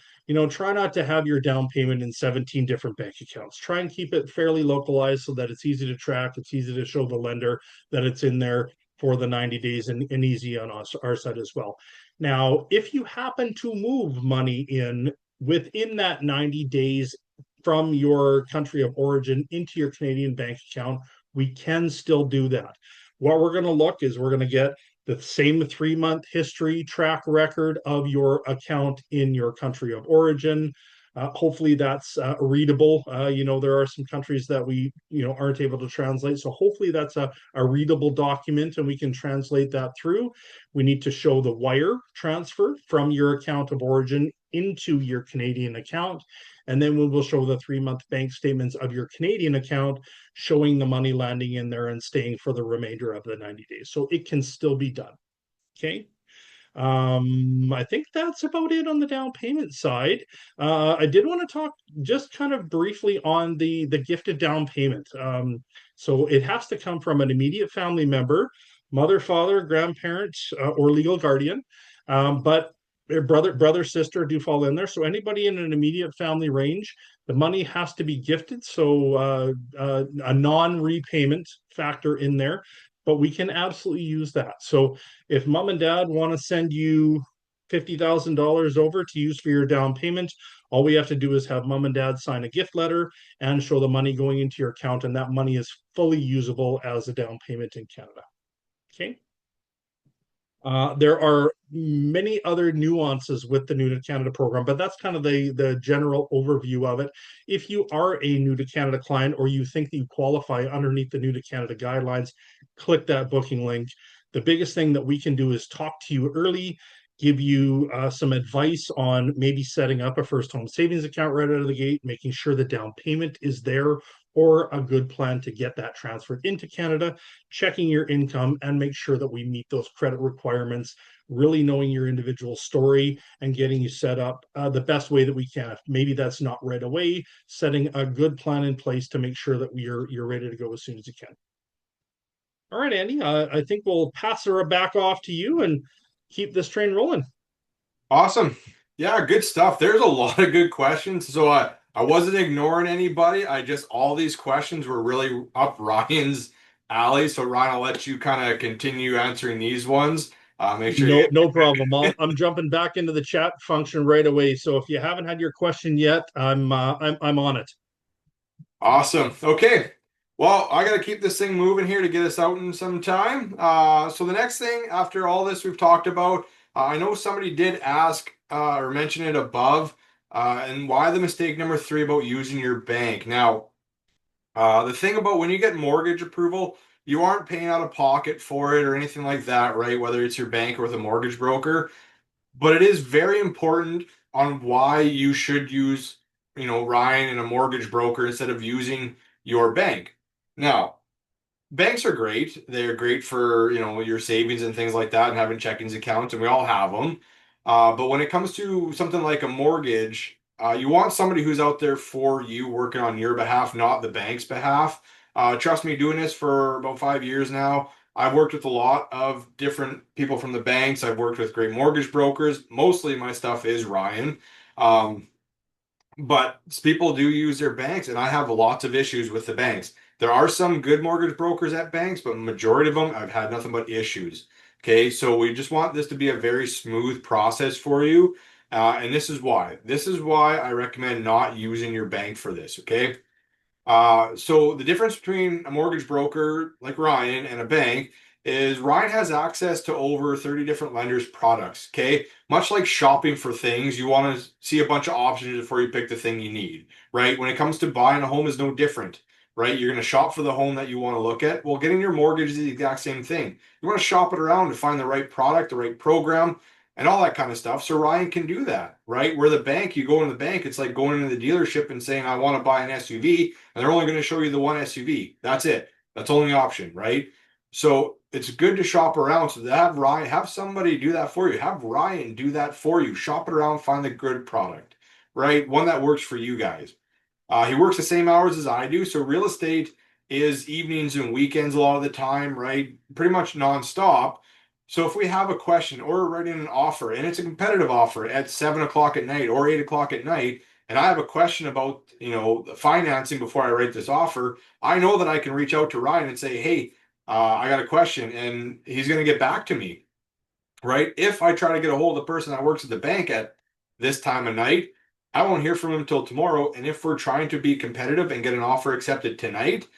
try not to have your down payment in 17 different bank accounts. Try and keep it fairly localized so that it's easy to track. It's easy to show the lender that it's in there for the 90 days and easy on our side as well. Now, if you happen to move money in within that 90 days from your country of origin into your Canadian bank account, we can still do that. What we're going to look is we're going to get the same 3-month history track record of your account in your country of origin. Hopefully that's readable. There are some countries that we aren't able to translate. So hopefully that's a readable document and we can translate that through. We need to show the wire transfer from your account of origin into your Canadian account. And then we will show the 3-month bank statements of your Canadian account showing the money landing in there and staying for the remainder of the 90 days. So it can still be done. Okay. I think that's about it on the down payment side. I did want to talk just kind of briefly on the gifted down payment. So it has to come from an immediate family member, mother, father, grandparent, or legal guardian. But their brother, sister do fall in there. So anybody in an immediate family range, the money has to be gifted. So a non-repayment factor in there, but we can absolutely use that. So if mom and dad want to send you $50,000 over to use for your down payment, all we have to do is have mom and dad sign a gift letter and show the money going into your account, and that money is fully usable as a down payment in Canada. Okay. There are many other nuances with the New to Canada program, but that's kind of the general overview of it. If you are a New to Canada client or you think that you qualify underneath the New to Canada guidelines, click that booking link. The biggest thing that we can do is talk to you early, give you some advice on maybe setting up a first home savings account right out of the gate, making sure the down payment is there, or a good plan to get that transferred into Canada, checking your income and make sure that we meet those credit requirements, really knowing your individual story and getting you set up the best way that we can. If maybe that's not right away, setting a good plan in place to make sure that you're ready to go as soon as you can. All right, Andy, I think we'll pass her back off to you and keep this train rolling. Awesome. Yeah, good stuff. There's a lot of good questions. So I wasn't ignoring anybody. I just all these questions were really up Ryan's alley. So Ryan, I'll let you kind of continue answering these ones. Make sure you No, no problem. I'm jumping back into the chat function right away. So if you haven't had your question yet, I'm on it. Awesome. Okay. Well, I got to keep this thing moving here to get us out in some time. So the next thing after all this we've talked about, I know somebody did ask or mention it above, and why the mistake number three about using your bank. Now, the thing about when you get mortgage approval, you aren't paying out of pocket for it or anything like that, right? Whether it's your bank or with a mortgage broker. But it is very important on why you should use, Ryan and a mortgage broker instead of using your bank. Now, banks are great. They're great for, your savings and things like that and having checkings accounts, and we all have them. But when it comes to something like a mortgage, you want somebody who's out there for you, working on your behalf, not the bank's behalf. Trust me, doing this for about 5 years now, I've worked with a lot of different people from the banks. I've worked with great mortgage brokers. Mostly my stuff is Ryan. Um, but people do use their banks, and I have lots of issues with the banks. There are some good mortgage brokers at banks, but majority of them I've had nothing but issues. Okay, so we just want this to be a very smooth process for you. And this is why. This is why I recommend not using your bank for this. Okay. So the difference between a mortgage broker like Ryan and a bank is Ryan has access to over 30 different lenders' products. Okay. Much like shopping for things, you want to see a bunch of options before you pick the thing you need, right? When it comes to buying a home is no different, right? You're going to shop for the home that you want to look at. Well, getting your mortgage is the exact same thing. You want to shop it around to find the right product, the right program, and all that kind of stuff. So Ryan can do that, right? Where the bank, you go in the bank, it's like going into the dealership and saying, I want to buy an SUV, and they're only going to show you the one SUV. That's it. That's only option, right? So it's good to shop around. So to have Ryan, have somebody do that for you. Have Ryan do that for you. Shop it around, find the good product, right? One that works for you guys. He works the same hours as I do. So real estate is evenings and weekends a lot of the time, right? Pretty much nonstop. So if we have a question or we're writing an offer and it's a competitive offer at 7 o'clock at night or 8 o'clock at night, and I have a question about, the financing before I write this offer, I know that I can reach out to Ryan and say, hey, I got a question, and he's going to get back to me, right? If I try to get a hold of the person that works at the bank at this time of night, I won't hear from him until tomorrow. And if we're trying to be competitive and get an offer accepted tonight,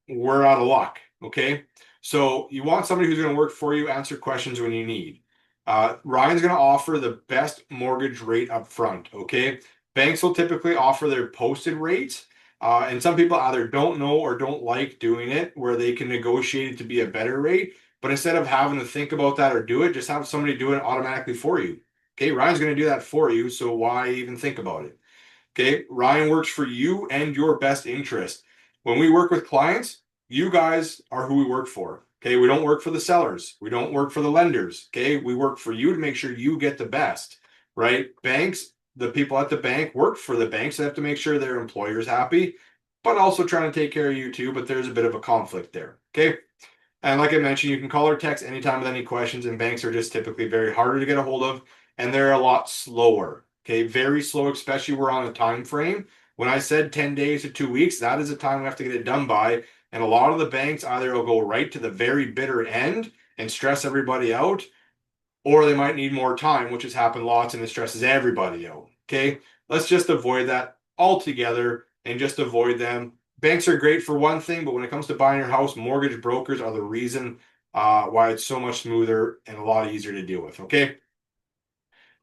we're out of luck. Okay. So you want somebody who's going to work for you, answer questions when you need. Ryan's going to offer the best mortgage rate up front. Okay. Banks will typically offer their posted rates. And some people either don't know or don't like doing it where they can negotiate it to be a better rate. But instead of having to think about that or do it, just have somebody do it automatically for you. Okay. Ryan's going to do that for you. So why even think about it? Okay. Ryan works for you and your best interest. When we work with clients, you guys are who we work for. Okay. We don't work for the sellers. We don't work for the lenders. Okay. We work for you to make sure you get the best, right? Banks, the people at the bank work for the banks. They have to make sure their employer's happy, but also trying to take care of you too. But there's a bit of a conflict there. Okay. And like I mentioned, you can call or text anytime with any questions, and banks are just typically very harder to get a hold of, and they're a lot slower. Okay, very slow, especially we're on a time frame. When I said 10 days to 2 weeks, that is the time we have to get it done by. And a lot of the banks either will go right to the very bitter end and stress everybody out, or they might need more time, which has happened lots and it stresses everybody out. Okay, let's just avoid that altogether and just avoid them. Banks are great for one thing, but when it comes to buying your house, mortgage brokers are the reason why it's so much smoother and a lot easier to deal with. Okay.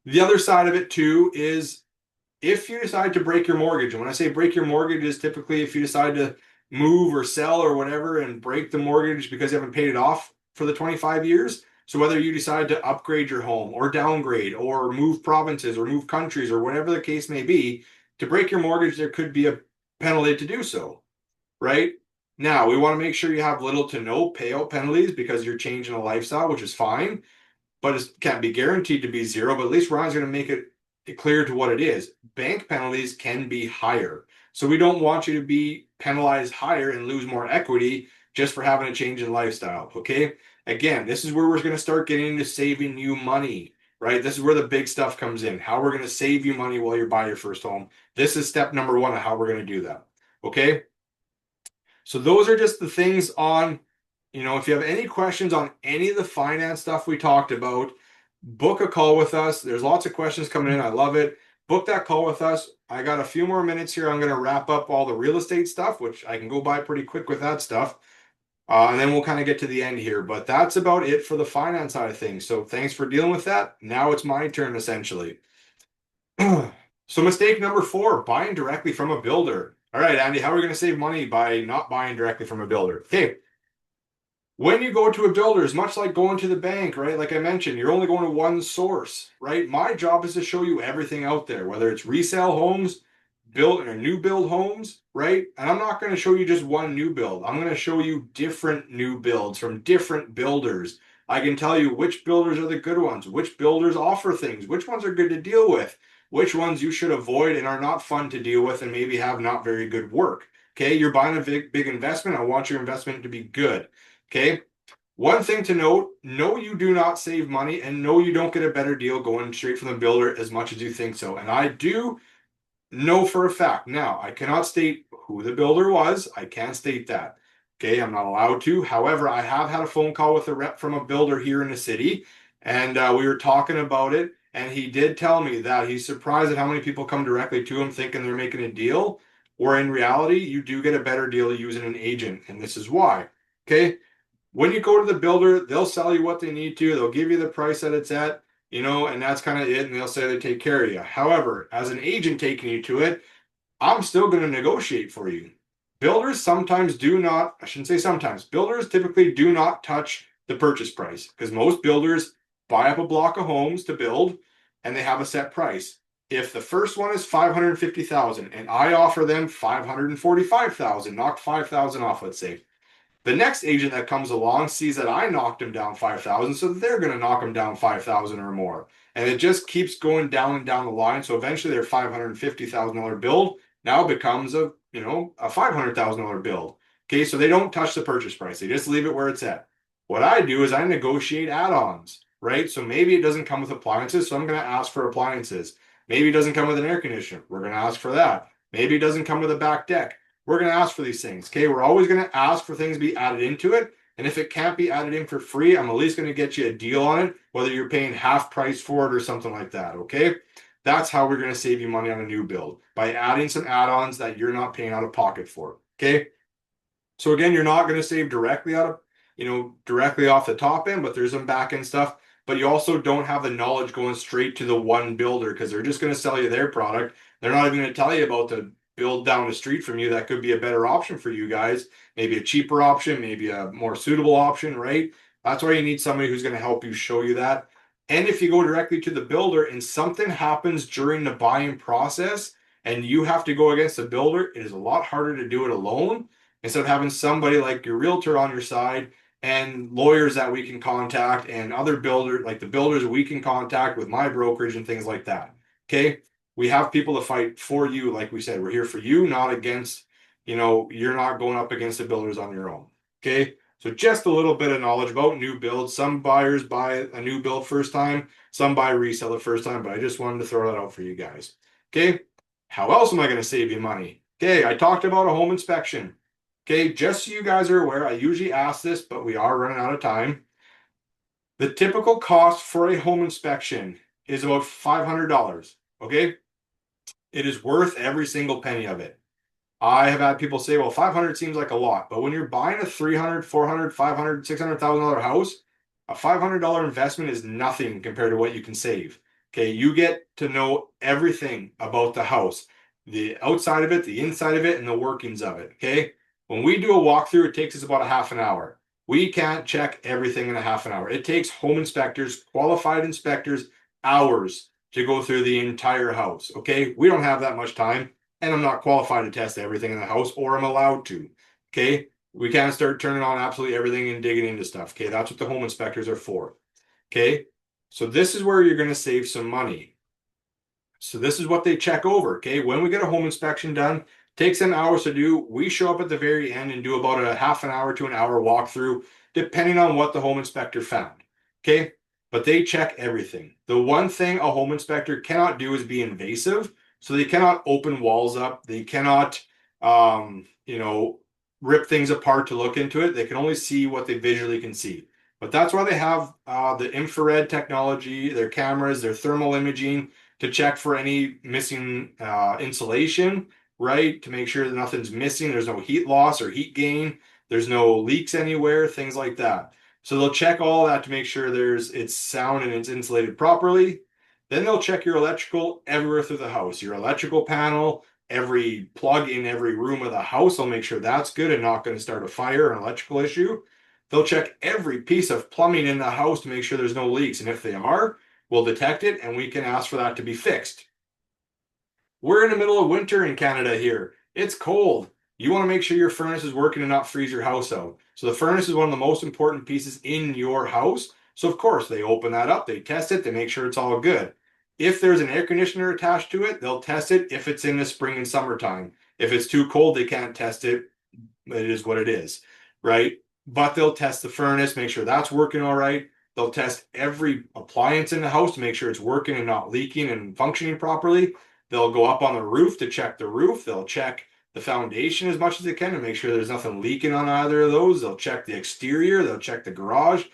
The other side of it too is if you decide to break your mortgage, and when I say break your mortgage is typically if you decide to move or sell or whatever and break the mortgage because you haven't paid it off for the 25 years. So whether you decide to upgrade your home or downgrade or move provinces or move countries or whatever the case may be, to break your mortgage, there could be a penalty to do so, right? Now, we want to make sure you have little to no payout penalties because you're changing a lifestyle, which is fine, but it can't be guaranteed to be zero. But at least Ryan's going to make it clear to what it is. Bank penalties can be higher. So we don't want you to be penalized higher and lose more equity just for having a change in lifestyle. Okay. Again, this is where we're going to start getting into saving you money, right? This is where the big stuff comes in. How we're going to save you money while you're buying your first home. This is step number one of how we're going to do that. Okay. So those are just the things on, if you have any questions on any of the finance stuff we talked about, book a call with us. There's lots of questions coming in. I love it. Book that call with us. I got a few more minutes here. I'm going to wrap up all the real estate stuff, which I can go by pretty quick with that stuff. And then we'll kind of get to the end here. But that's about it for the finance side of things. So thanks for dealing with that. Now it's my turn, essentially. So mistake number 4, buying directly from a builder. All right, Andy, how are we going to save money by not buying directly from a builder? Okay. When you go to a builder, it's much like going to the bank, right? Like I mentioned, you're only going to one source, right? My job is to show you everything out there, whether it's resale homes, build or new build homes, right? And I'm not going to show you just one new build. I'm going to show you different new builds from different builders. I can tell you which builders are the good ones, which builders offer things, which ones are good to deal with, which ones you should avoid and are not fun to deal with and maybe have not very good work. Okay, you're buying a big investment. I want your investment to be good. Okay. One thing to note, no, you do not save money, and no, you don't get a better deal going straight from the builder as much as you think so. And I do know for a fact. Now, I cannot state who the builder was. I can't state that. Okay, I'm not allowed to. However, I have had a phone call with a rep from a builder here in the city, and we were talking about it. And he did tell me that he's surprised at how many people come directly to him thinking they're making a deal, where in reality, you do get a better deal using an agent. And this is why. Okay. When you go to the builder, they'll sell you what they need to. They'll give you the price that it's at, and that's kind of it. And they'll say they take care of you. However, as an agent taking you to it, I'm still going to negotiate for you. Builders sometimes do not, I shouldn't say sometimes, builders typically do not touch the purchase price because most builders buy up a block of homes to build and they have a set price. If the first one is 550,000 and I offer them 545,000, knock 5,000 off, let's say. The next agent that comes along sees that I knocked him down 5,000, so they're going to knock him down 5,000 or more. And it just keeps going down and down the line. So eventually their $550,000 build now becomes a $500,000 build. Okay, so they don't touch the purchase price. They just leave it where it's at. What I do is I negotiate add-ons, right? So maybe it doesn't come with appliances, so I'm going to ask for appliances. Maybe it doesn't come with an air conditioner. We're going to ask for that. Maybe it doesn't come with a back deck. We're going to ask for these things. Okay, we're always going to ask for things to be added into it. And if it can't be added in for free, I'm at least going to get you a deal on it, whether you're paying half price for it or something like that. Okay, that's how we're going to save you money on a new build, by adding some add-ons that you're not paying out of pocket for. Okay, so again, you're not going to save directly directly off the top end, but there's some back end stuff. But you also don't have the knowledge going straight to the one builder because they're just going to sell you their product. They're not even going to tell you about the build down the street from you that could be a better option for you guys, maybe a cheaper option, maybe a more suitable option, right? That's why you need somebody who's going to help you show you that. And if you go directly to the builder and something happens during the buying process and you have to go against the builder, it is a lot harder to do it alone instead of having somebody like your realtor on your side and lawyers that we can contact and other builders, like the builders we can contact with my brokerage and things like that. Okay. We have people to fight for you. Like we said, we're here for you, not against, you're not going up against the builders on your own. Okay. So just a little bit of knowledge about new builds. Some buyers buy a new build first time, some buy resell the first time, but I just wanted to throw that out for you guys. Okay. How else am I going to save you money? Okay. I talked about a home inspection. Okay. Just so you guys are aware, I usually ask this, but we are running out of time. The typical cost for a home inspection is about $500. Okay. It is worth every single penny of it. I have had people say, well, 500 seems like a lot, but when you're buying a 300, 400, 500, $600,000 house, a $500 investment is nothing compared to what you can save. Okay, you get to know everything about the house, the outside of it, the inside of it, and the workings of it. Okay, when we do a walkthrough, it takes us about a half an hour. We can't check everything in a half an hour. It takes home inspectors, qualified inspectors, hours to go through the entire house. Okay, we don't have that much time, and I'm not qualified to test everything in the house, or I'm allowed to. Okay, we can't start turning on absolutely everything and digging into stuff. Okay, that's what the home inspectors are for. Okay, so this is where you're going to save some money. So this is what they check over. Okay, when we get a home inspection done, Takes them hours to do. We show up at the very end and do about a half an hour to an hour walkthrough, depending on what the home inspector found. Okay. But they check everything. The one thing a home inspector cannot do is be invasive. So they cannot open walls up. They cannot, you know, rip things apart to look into it. They can only see what they visually can see. But that's why they have the infrared technology, their cameras, their thermal imaging to check for any missing insulation, right? To make sure that nothing's missing. There's no heat loss or heat gain. There's no leaks anywhere, things like that. So they'll check all that to make sure it's sound and it's insulated properly. Then they'll check your electrical everywhere through the house, your electrical panel, every plug in every room of the house. They'll make sure that's good and not going to start a fire or an electrical issue. They'll check every piece of plumbing in the house to make sure there's no leaks. And if they are, we'll detect it and we can ask for that to be fixed. We're in the middle of winter in Canada here. It's cold. You want to make sure your furnace is working and not freeze your house out. So the furnace is one of the most important pieces in your house. So of course they open that up, they test it, they make sure it's all good. If there's an air conditioner attached to it, they'll test it if it's in the spring and summertime. If it's too cold, they can't test it. It is what it is, right? But they'll test the furnace, make sure that's working all right. They'll test every appliance in the house to make sure it's working and not leaking and functioning properly. They'll go up on the roof to check the roof. They'll check the foundation as much as they can to make sure there's nothing leaking on either of those. They'll check the exterior. They'll check the garage.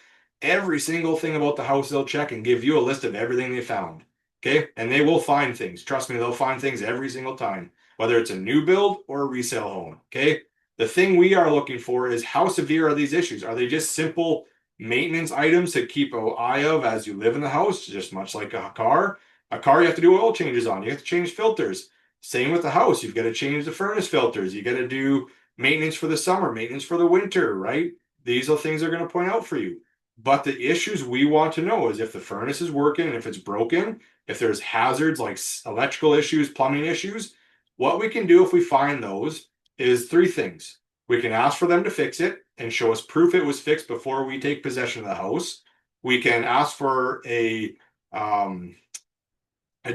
Every single thing about the house they'll check and give you a list of everything they found. Okay. And they will find things. Trust me, they'll find things every single time, whether it's a new build or a resale home. Okay. The thing we are looking for is how severe are these issues? Are they just simple maintenance items to keep an eye of as you live in the house, just much like a car? A car you have to do oil changes on. You have to change filters. Same with the house. You've got to change the furnace filters. You got to do maintenance for the summer, maintenance for the winter, right? These are things they're going to point out for you. But the issues we want to know is if the furnace is working and if it's broken, if there's hazards like electrical issues, plumbing issues, what we can do if we find those is three things. We can ask for them to fix it and show us proof it was fixed before we take possession of the house. We can ask for a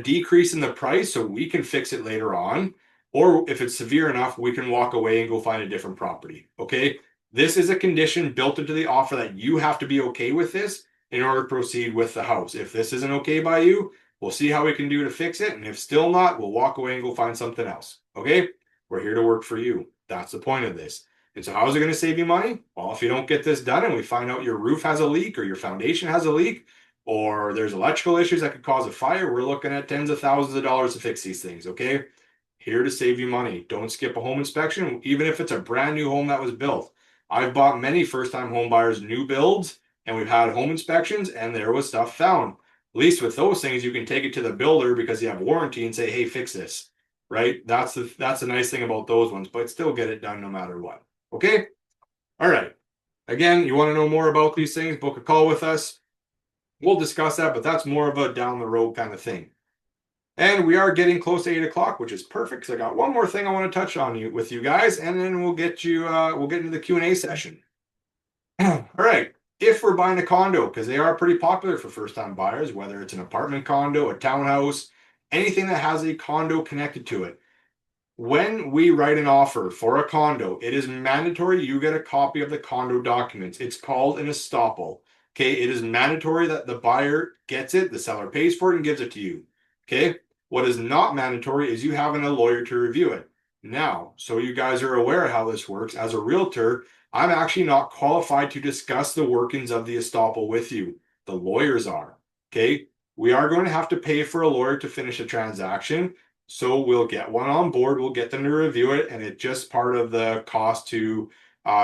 decrease in the price so we can fix it later on. Or if it's severe enough, we can walk away and go find a different property. Okay. This is a condition built into the offer that you have to be okay with this in order to proceed with the house. If this isn't okay by you, we'll see how we can do to fix it. And if still not, we'll walk away and go find something else. Okay. We're here to work for you. That's the point of this. And so how is it going to save you money? Well, if you don't get this done and we find out your roof has a leak or your foundation has a leak, or there's electrical issues that could cause a fire, we're looking at tens of thousands of dollars to fix these things, okay? Here to save you money. Don't skip a home inspection, even if it's a brand new home that was built. I've bought many first-time home buyers new builds, and we've had home inspections, and there was stuff found. At least with those things, you can take it to the builder because you have warranty and say, hey, fix this, right? That's the nice thing about those ones, but still get it done no matter what, okay? All right. Again, you want to know more about these things, book a call with us. We'll discuss that, but that's more of a down the road kind of thing. And we are getting close to 8 o'clock, which is perfect because I got one more thing I want to touch on with you guys, and then we'll get into the Q&A session. All right. If we're buying a condo, because they are pretty popular for first-time buyers, whether it's an apartment condo, a townhouse, anything that has a condo connected to it. When we write an offer for a condo, it is mandatory you get a copy of the condo documents. It's called an estoppel. Okay, it is mandatory that the buyer gets it, the seller pays for it and gives it to you. Okay, what is not mandatory is you having a lawyer to review it. Now, so you guys are aware of how this works, as a realtor, I'm actually not qualified to discuss the workings of the estoppel with you. The lawyers are. Okay, we are going to have to pay for a lawyer to finish a transaction. So we'll get one on board, we'll get them to review it, and it's just part of the cost to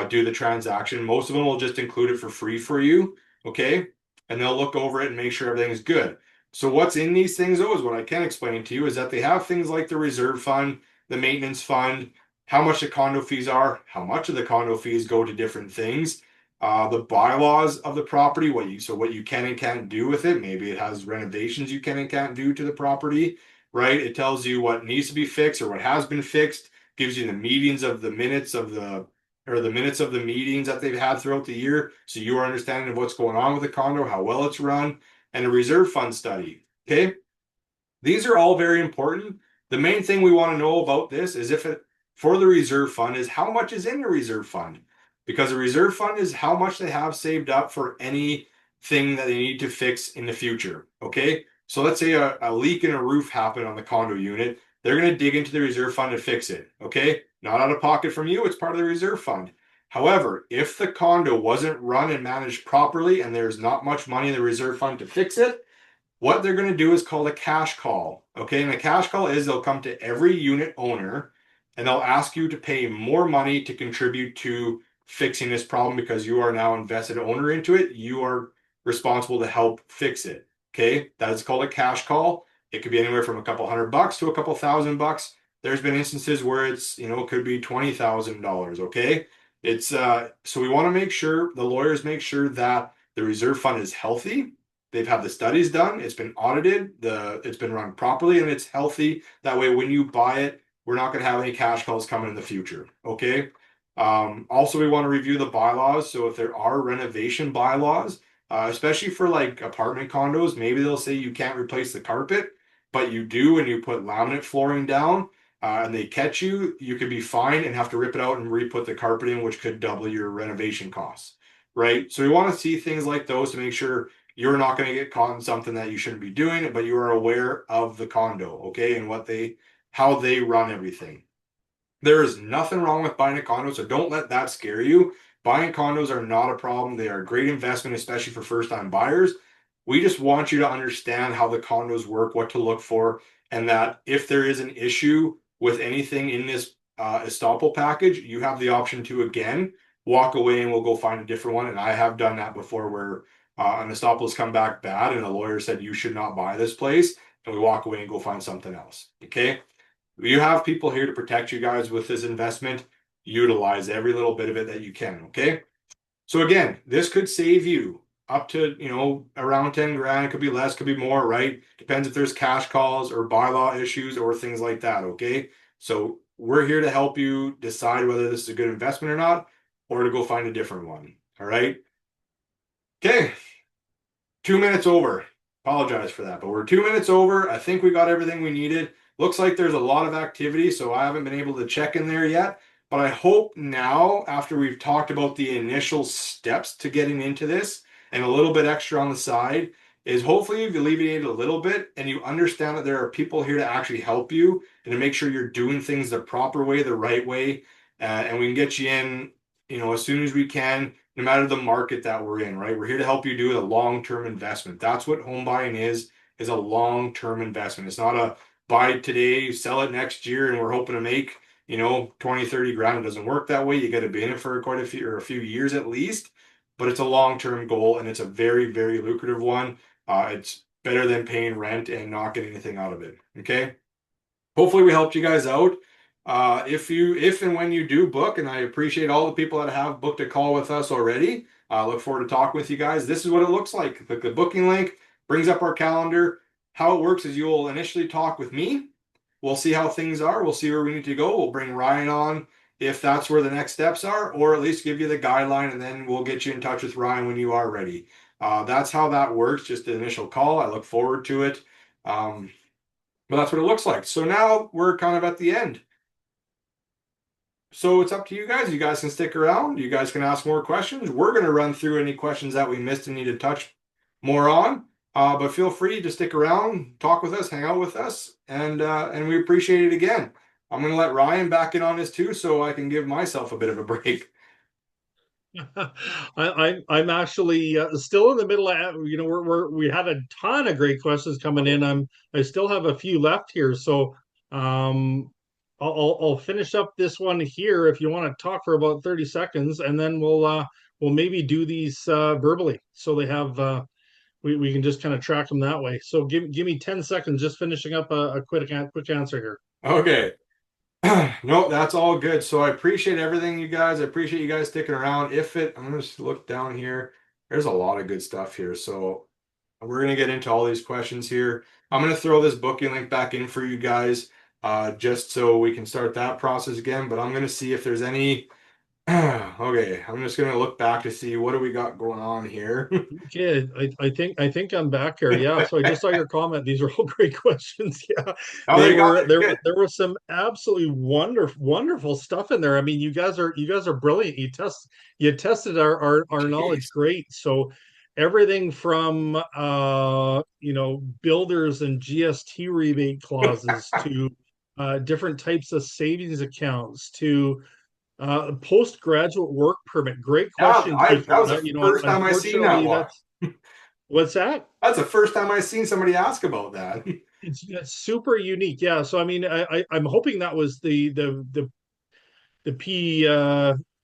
do the transaction. Most of them will just include it for free for you. Okay, and they'll look over it and make sure everything is good. So what's in these things, though, is what I can explain to you is that they have things like the reserve fund, the maintenance fund, how much the condo fees are, how much of the condo fees go to different things, the bylaws of the property, what you can and can't do with it. Maybe it has renovations you can and can't do to the property, right? It tells you what needs to be fixed or what has been fixed, gives you the meetings of the minutes of the minutes of the meetings that they've had throughout the year, so you are understanding of what's going on with the condo, how well it's run, and a reserve fund study. Okay, these are all very important. The main thing we want to know about this is if for the reserve fund is how much is in the reserve fund. Because the reserve fund is how much they have saved up for anything that they need to fix in the future. Okay. So let's say a leak in a roof happened on the condo unit. They're going to dig into the reserve fund to fix it. Okay. Not out of pocket from you. It's part of the reserve fund. However, if the condo wasn't run and managed properly and there's not much money in the reserve fund to fix it, what they're going to do is called a cash call. Okay. And a cash call is they'll come to every unit owner and they'll ask you to pay more money to contribute to fixing this problem because you are now invested owner into it. You are responsible to help fix it. Okay. That is called a cash call. It could be anywhere from a couple $100 to a couple $1,000. There's been instances where it's, it could be $20,000. Okay. It's, so we want to make sure the lawyers make sure that the reserve fund is healthy. They've had the studies done. It's been audited. It's been run properly and it's healthy. That way, when you buy it, we're not going to have any cash calls coming in the future. Okay. Also, we want to review the bylaws. So if there are renovation bylaws, especially for like apartment condos, maybe they'll say you can't replace the carpet, but you do, and you put laminate flooring down, and they catch you, you could be fined and have to rip it out and re-put the carpet in, which could double your renovation costs. Right. So we want to see things like those to make sure you're not going to get caught in something that you shouldn't be doing, but you are aware of the condo, okay, and how they run everything. There is nothing wrong with buying a condo, so don't let that scare you. Buying condos are not a problem. They are a great investment, especially for first-time buyers. We just want you to understand how the condos work, what to look for, and that if there is an issue with anything in this estoppel package, you have the option to, again, walk away and we'll go find a different one. And I have done that before where an estoppel has come back bad and a lawyer said you should not buy this place, and we walk away and go find something else. Okay. You have people here to protect you guys with this investment. Utilize every little bit of it that you can. Okay. So again, this could save you up to, around 10 grand. It could be less, could be more, right? Depends if there's cash calls or bylaw issues or things like that. Okay. So we're here to help you decide whether this is a good investment or not, or to go find a different one. All right. Okay. 2 minutes over. Apologize for that, but we're 2 minutes over. I think we got everything we needed. Looks like there's a lot of activity, so I haven't been able to check in there yet. But I hope now, after we've talked about the initial steps to getting into this and a little bit extra on the side, is hopefully you've alleviated a little bit and you understand that there are people here to actually help you and to make sure you're doing things the proper way, the right way, and we can get you in, as soon as we can, no matter the market that we're in, right? We're here to help you do a long-term investment. That's what home buying is a long-term investment. It's not a buy today, sell it next year, and we're hoping to make, 20, 30 grand. It doesn't work that way. You got to be in it for quite a few years at least, but it's a long-term goal and it's a very, very lucrative one. It's better than paying rent and not getting anything out of it. Okay. Hopefully we helped you guys out. If and when you do book, and I appreciate all the people that have booked a call with us already. Look forward to talking with you guys. This is what it looks like. Click the booking link, brings up our calendar. How it works is you'll initially talk with me. We'll see how things are. We'll see where we need to go. We'll bring Ryan on if that's where the next steps are, or at least give you the guideline, and then we'll get you in touch with Ryan when you are ready. That's how that works, just the initial call. I look forward to it. But that's what it looks like. So now we're kind of at the end. So it's up to you guys. You guys can stick around. You guys can ask more questions. We're going to run through any questions that we missed and need to touch more on. But feel free to stick around, talk with us, hang out with us, and we appreciate it again. I'm going to let Ryan back in on this too, so I can give myself a bit of a break. I'm actually still in the middle of we had a ton of great questions coming in. I still have a few left here, so I'll finish up this one here if you want to talk for about 30 seconds, and then we'll maybe do these verbally so they have we can just kind of track them that way. So give me 10 seconds, just finishing up a quick answer here. Okay. No, that's all good. So I appreciate everything, you guys. I appreciate you guys sticking around. I'm going to just look down here. There's a lot of good stuff here. So we're going to get into all these questions here. I'm going to throw this booking link back in for you guys just so we can start that process again. But I'm going to see if there's any Okay, I'm just gonna look back to see what do we got going on here. Okay, I think I'm back here. Yeah, so I just saw your comment. These are all great questions. Yeah, Oh, there they you go. were That's there good. there was some absolutely wonderful stuff in there. I mean, you guys are brilliant. You tested our knowledge Jeez. great. So everything from builders and GST rebate clauses to different types of savings accounts to postgraduate work permit. Great Yeah, question, I Kiki. that was the first time I seen that Unfortunately, one. what's that? That's the first time I seen somebody ask about that. It's super unique. Yeah. So I mean, I'm hoping that was the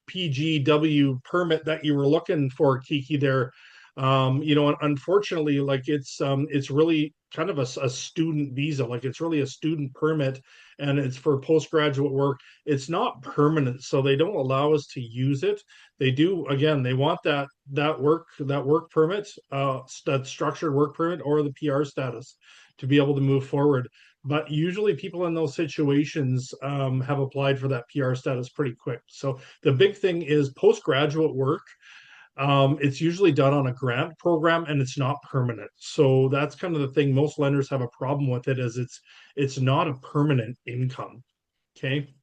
PGW permit that you were looking for, Kiki. There, unfortunately, like it's really kind of a student visa. Like it's really a student permit, and it's for postgraduate work. It's not permanent, so they don't allow us to use it. They do again. They want that work permit, that structured work permit, or the PR status to be able to move forward. But usually people in those situations have applied for that PR status pretty quick. So the big thing is postgraduate work. It's usually done on a grant program and it's not permanent. So that's kind of the thing. Most lenders have a problem with it, is it's not a permanent income. Okay.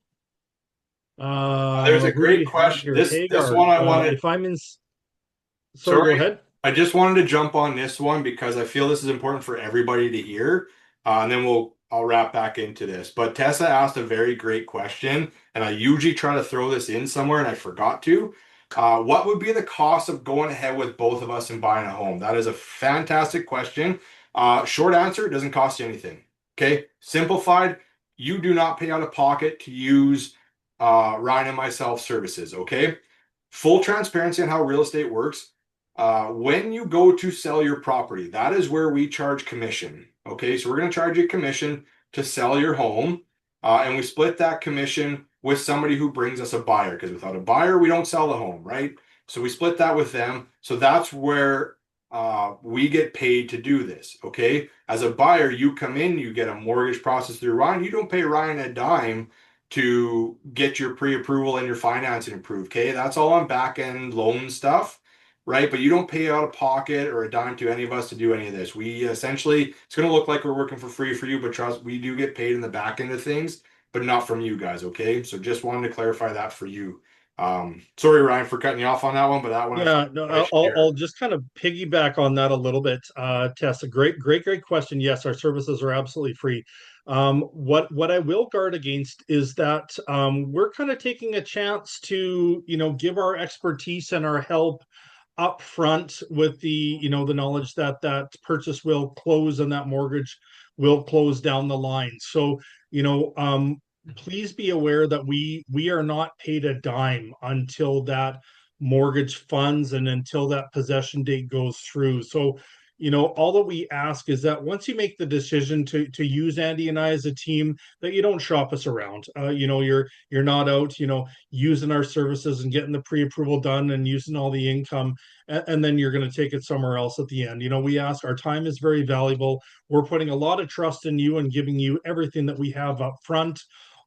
There's a Who do great we have question. here? This Hagar. one I wanted. If I'm in, sorry, go Sorry, ahead. I just wanted to jump on this one because I feel this is important for everybody to hear, and then I'll wrap back into this. But Tessa asked a very great question, and I usually try to throw this in somewhere, and I forgot to. What would be the cost of going ahead with both of us and buying a home? That is a fantastic question. Short answer, it doesn't cost you anything. Okay, simplified, you do not pay out of pocket to use Ryan and myself services. Okay, full transparency on how real estate works. When you go to sell your property, that is where we charge commission. Okay, so we're going to charge you commission to sell your home, and we split that commission with somebody who brings us a buyer, because without a buyer, we don't sell the home, right? So we split that with them. So that's where we get paid to do this. Okay, as a buyer, you come in, you get a mortgage process through Ryan. You don't pay Ryan a dime to get your pre-approval and your financing approved. Okay, that's all on back end loan stuff, right? But you don't pay out of pocket or a dime to any of us to do any of this. We essentially, it's going to look like we're working for free for you, but trust, we do get paid in the back end of things, but not from you guys. Okay, so just wanted to clarify that for you. Sorry, Ryan, for cutting you off on that one, but that one I thought Yeah, no, I should I'll share. just kind of piggyback on that a little bit. Tess, a great question. Yes, our services are absolutely free. What I will guard against is that we're kind of taking a chance to, give our expertise and our help up front with the knowledge that that purchase will close and that mortgage will close down the line. So, you know, um, please be aware that we are not paid a dime until that mortgage funds and until that possession date goes through. So, all that we ask is that once you make the decision to use Andy and I as a team, that you don't shop us around. You're not out, using our services and getting the pre-approval done and using all the income, and then you're going to take it somewhere else at the end. We ask, our time is very valuable. We're putting a lot of trust in you and giving you everything that we have up front.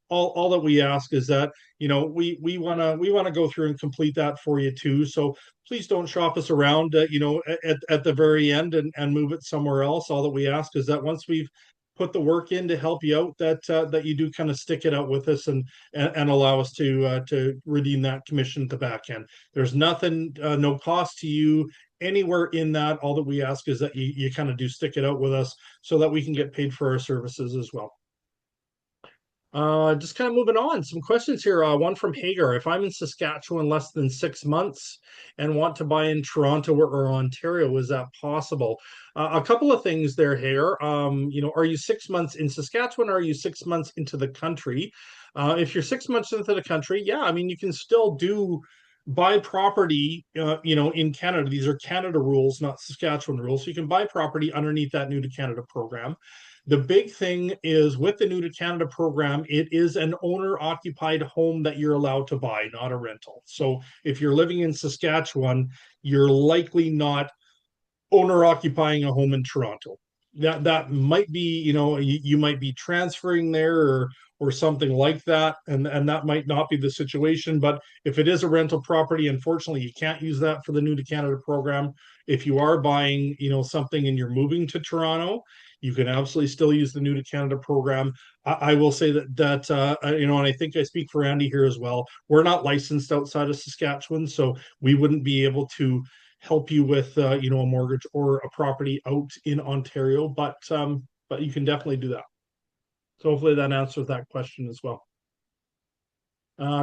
All that we ask is that we want to go through and complete that for you too. So please don't shop us around at the very end and move it somewhere else. All that we ask is that once we've put the work in to help you out, that you do kind of stick it out with us and allow us to redeem that commission at the back end. There's nothing, no cost to you anywhere in that. All that we ask is that you kind of do stick it out with us so that we can get paid for our services as well. Just kind of moving on. Some questions here. One from Hagar. If I'm in Saskatchewan less than 6 months and want to buy in Toronto or Ontario, is that possible? A couple of things there, Hagar. Are you 6 months in Saskatchewan or are you 6 months into the country? If you're 6 months into the country, yeah, I mean, you can still do buy property, in Canada. These are Canada rules, not Saskatchewan rules. So you can buy property underneath that New to Canada program. The big thing is with the New to Canada program, it is an owner occupied home that you're allowed to buy, not a rental. So if you're living in Saskatchewan, you're likely not owner occupying a home in Toronto. that might be, you might be transferring there or something like that, and that might not be the situation. But if it is a rental property, unfortunately you can't use that for the new to Canada program. If you are buying, something and you're moving to Toronto, you can absolutely still use the new to Canada program. I will say and I think I speak for Andy here as well, we're not licensed outside of Saskatchewan, so we wouldn't be able to help you with a mortgage or a property out in Ontario, but you can definitely do that. So hopefully that answers that question as well.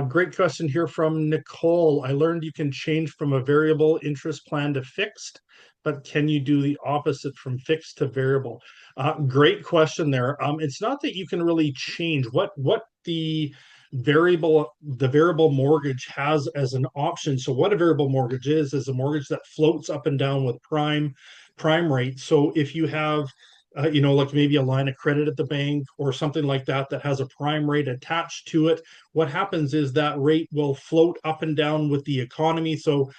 Great question here from Nicole. I learned you can change from a variable interest plan to fixed, but can you do the opposite from fixed to variable? Great question there. It's not that you can really change what the variable mortgage has as an option. So what a variable mortgage is a mortgage that floats up and down with prime rate. So if you have like maybe a line of credit at the bank or something like that that has a prime rate attached to it, what happens is that rate will float up and down with the economy. So,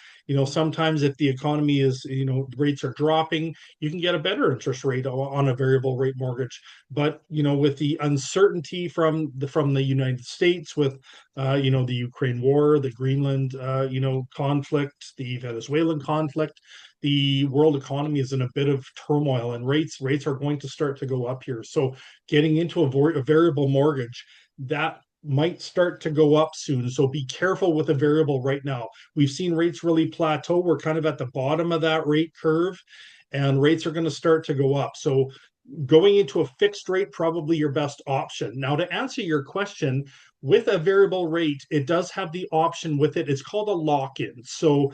sometimes if the economy is, rates are dropping, you can get a better interest rate on a variable rate mortgage. But, with the uncertainty from the United States with, the Ukraine war, the Greenland, conflict, the Venezuelan conflict, the world economy is in a bit of turmoil, and rates are going to start to go up here. So getting into a variable mortgage, that might start to go up soon. So be careful with a variable right now. We've seen rates really plateau. We're kind of at the bottom of that rate curve, and rates are going to start to go up. So going into a fixed rate, probably your best option. Now, to answer your question, with a variable rate, it does have the option with it. It's called a lock-in. So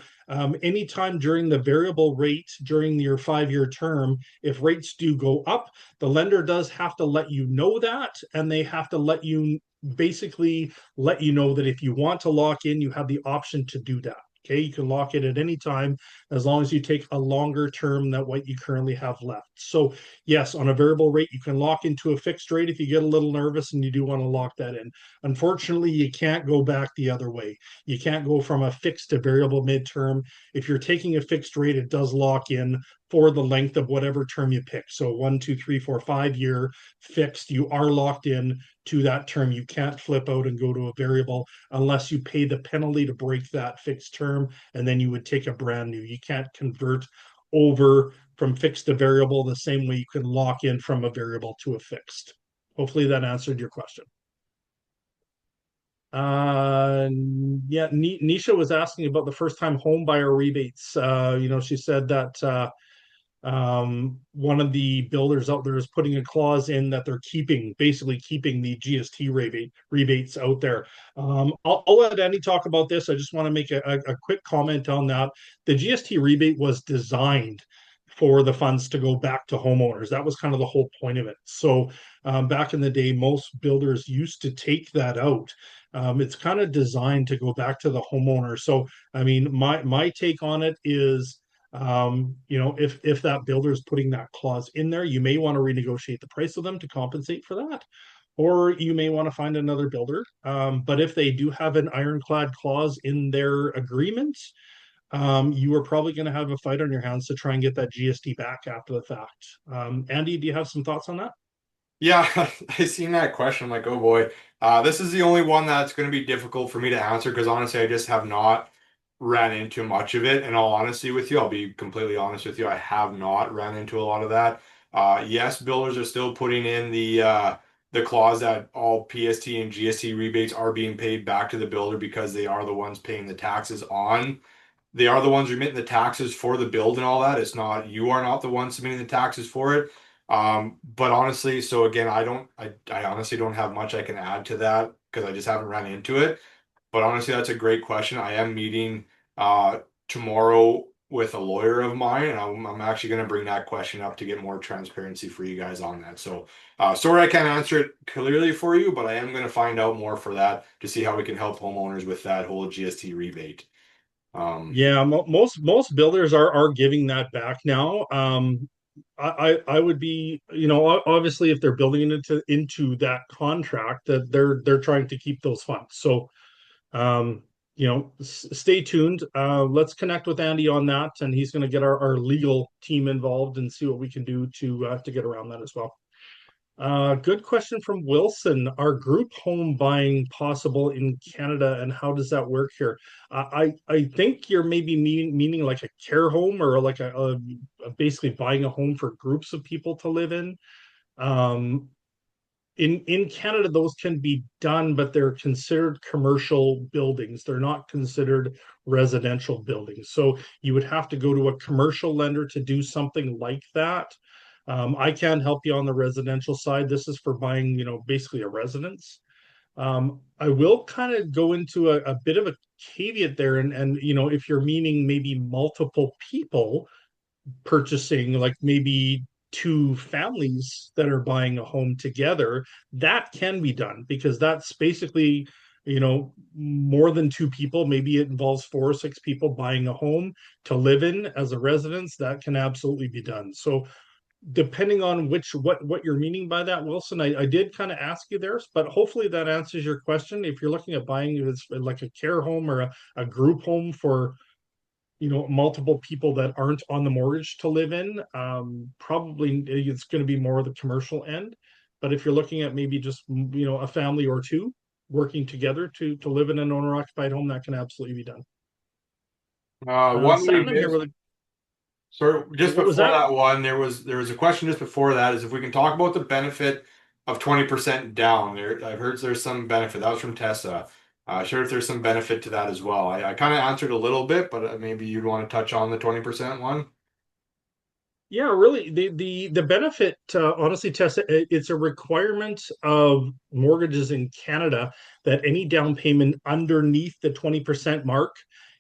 anytime during the variable rate, during your 5-year term, if rates do go up, the lender does have to let you know that, and they have to basically let you know that if you want to lock in, you have the option to do that. Okay, you can lock it at any time as long as you take a longer term than what you currently have left. So, yes, on a variable rate, you can lock into a fixed rate if you get a little nervous and you do want to lock that in. Unfortunately, you can't go back the other way. You can't go from a fixed to variable midterm. If you're taking a fixed rate, it does lock in for the length of whatever term you pick. So 1, 2, 3, 4, 5 year fixed, you are locked in to that term. You can't flip out and go to a variable unless you pay the penalty to break that fixed term, and then you would take a brand new. You can't convert over from fixed to variable the same way you can lock in from a variable to a fixed. Hopefully that answered your question. Yeah, Nisha was asking about the first time home buyer rebates. She said that one of the builders out there is putting a clause in that they're basically keeping the GST rebates out there. I'll let Andy talk about this. I just want to make a quick comment on that. The GST rebate was designed for the funds to go back to homeowners. That was kind of the whole point of it. So back in the day, most builders used to take that out. It's kind of designed to go back to the homeowner. So, I mean, my take on it is, if that builder is putting that clause in there, you may want to renegotiate the price of them to compensate for that, or you may want to find another builder. But if they do have an ironclad clause in their agreement, you are probably going to have a fight on your hands to try and get that GST back after the fact. Andy, do you have some thoughts on that? Yeah, I seen that question. I'm like, oh boy. This is the only one that's going to be difficult for me to answer because honestly, I just have not ran into much of it. In all honesty with you, I'll be completely honest with you. I have not ran into a lot of that. Yes, builders are still putting in the clause that all PST and GST rebates are being paid back to the builder because they are the ones paying the taxes on. They are the ones remitting the taxes for the build and all that. It's not, you are not the one submitting the taxes for it. But honestly, so again, I honestly don't have much I can add to that because I just haven't run into it. But honestly, that's a great question. I am meeting tomorrow with a lawyer of mine, and I'm actually going to bring that question up to get more transparency for you guys on that. So, sorry I can't answer it clearly for you, but I am going to find out more for that to see how we can help homeowners with that whole GST rebate. Yeah, most builders are giving that back now. I would be, obviously if they're building it into that contract, that they're trying to keep those funds. So stay tuned. Let's connect with Andy on that, and he's going to get our legal team involved and see what we can do to get around that as well. Good question from Wilson. Are group home buying possible in Canada, and how does that work here? I think you're maybe meaning like a care home or like basically buying a home for groups of people to live in. Um, in Canada, those can be done, but they're considered commercial buildings. They're not considered residential buildings. So you would have to go to a commercial lender to do something like that. I can help you on the residential side. This is for buying, basically a residence. I will kind of go into a bit of a caveat there, and if you're meaning maybe multiple people purchasing, like maybe two families that are buying a home together, that can be done because that's basically, more than two people. Maybe it involves four or six people buying a home to live in as a residence. That can absolutely be done. So depending on what you're meaning by that, Wilson, I did kind of ask you there, but hopefully that answers your question. If you're looking at buying it's like a care home or a group home for multiple people that aren't on the mortgage to live in, probably it's going to be more of the commercial end. But if you're looking at maybe just a family or two working together to live in an owner occupied home, that can absolutely be done. One we Satnam here missed. with a So just what was before that? that one, there was a question just before that is if we can talk about the benefit of 20% down. I've heard there's some benefit. That was from Tessa. Sure if there's some benefit to that as well. I kind of answered a little bit, but maybe you'd want to touch on the 20% one. Yeah, really, the benefit, honestly, Tessa, it's a requirement of mortgages in Canada that any down payment underneath the 20% mark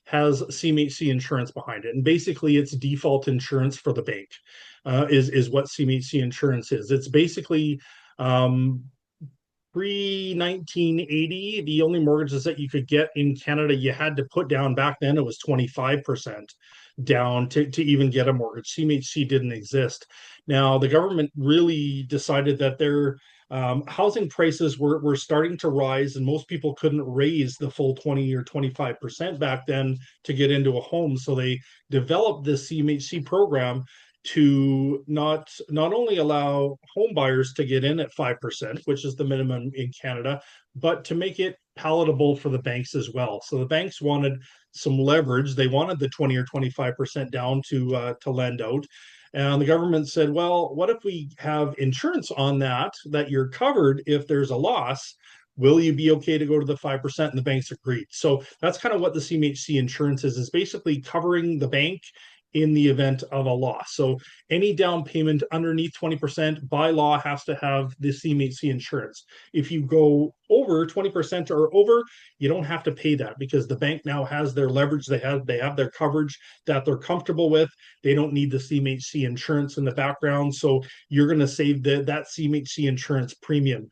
has CMHC insurance behind it, and basically, it's default insurance for the bank, is what CMHC insurance is. It's basically um, pre 1980, the only mortgages that you could get in Canada, you had to put down back then, it was 25% down to even get a mortgage. CMHC didn't exist. Now, the government really decided that their housing prices were starting to rise, and most people couldn't raise the full 20 or 25% back then to get into a home. So they developed this CMHC program to not only allow home buyers to get in at 5%, which is the minimum in Canada, but to make it palatable for the banks as well. So the banks wanted some leverage. They wanted the 20 or 25% down to lend out. And the government said, well, what if we have insurance on that you're covered if there's a loss? Will you be okay to go to the 5%? And the banks agreed. So that's kind of what the CMHC insurance is basically covering the bank in the event of a loss. So any down payment underneath 20% by law has to have the CMHC insurance. If you go over 20% or over, you don't have to pay that because the bank now has their leverage. They have their coverage that they're comfortable with. They don't need the CMHC insurance in the background. So you're going to save that CMHC insurance premium.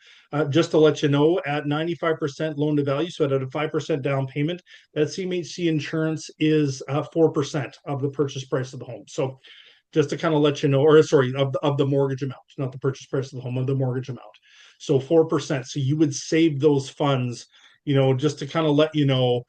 Just to let you know, at 95% loan to value, so at a 5% down payment, that CMHC insurance is 4% of the purchase price of the home. So just to kind of let you know, or sorry, of the mortgage amount, not the purchase price of the home, of the mortgage amount. So 4%. So you would save those funds, just to kind of let you know,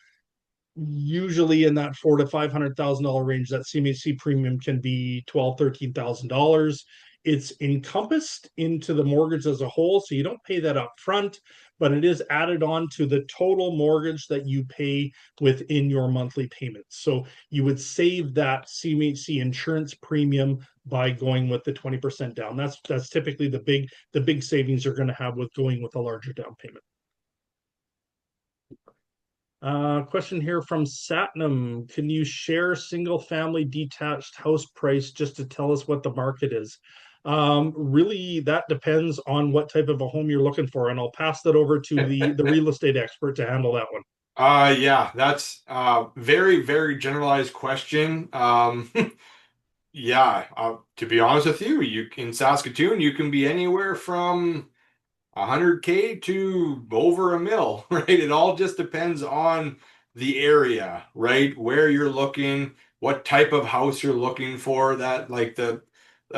usually in that $400,000 to $500,000 range, that CMHC premium can be $12,000 to $13,000. It's encompassed into the mortgage as a whole, so you don't pay that up front, but it is added on to the total mortgage that you pay within your monthly payments. So you would save that CMHC insurance premium by going with the 20% down. That's typically the big savings you're going to have with going with a larger down payment. Question here from Satnam. Can you share single family detached house price just to tell us what the market is? Really, that depends on what type of a home you're looking for, and I'll pass that over to the real estate expert to handle that one. Yeah, that's very, very generalized question. Yeah, to be honest with you, you in Saskatoon, you can be anywhere from 100K to over a mil, right? It all just depends on the area, right? Where you're looking, what type of house you're looking for. That like the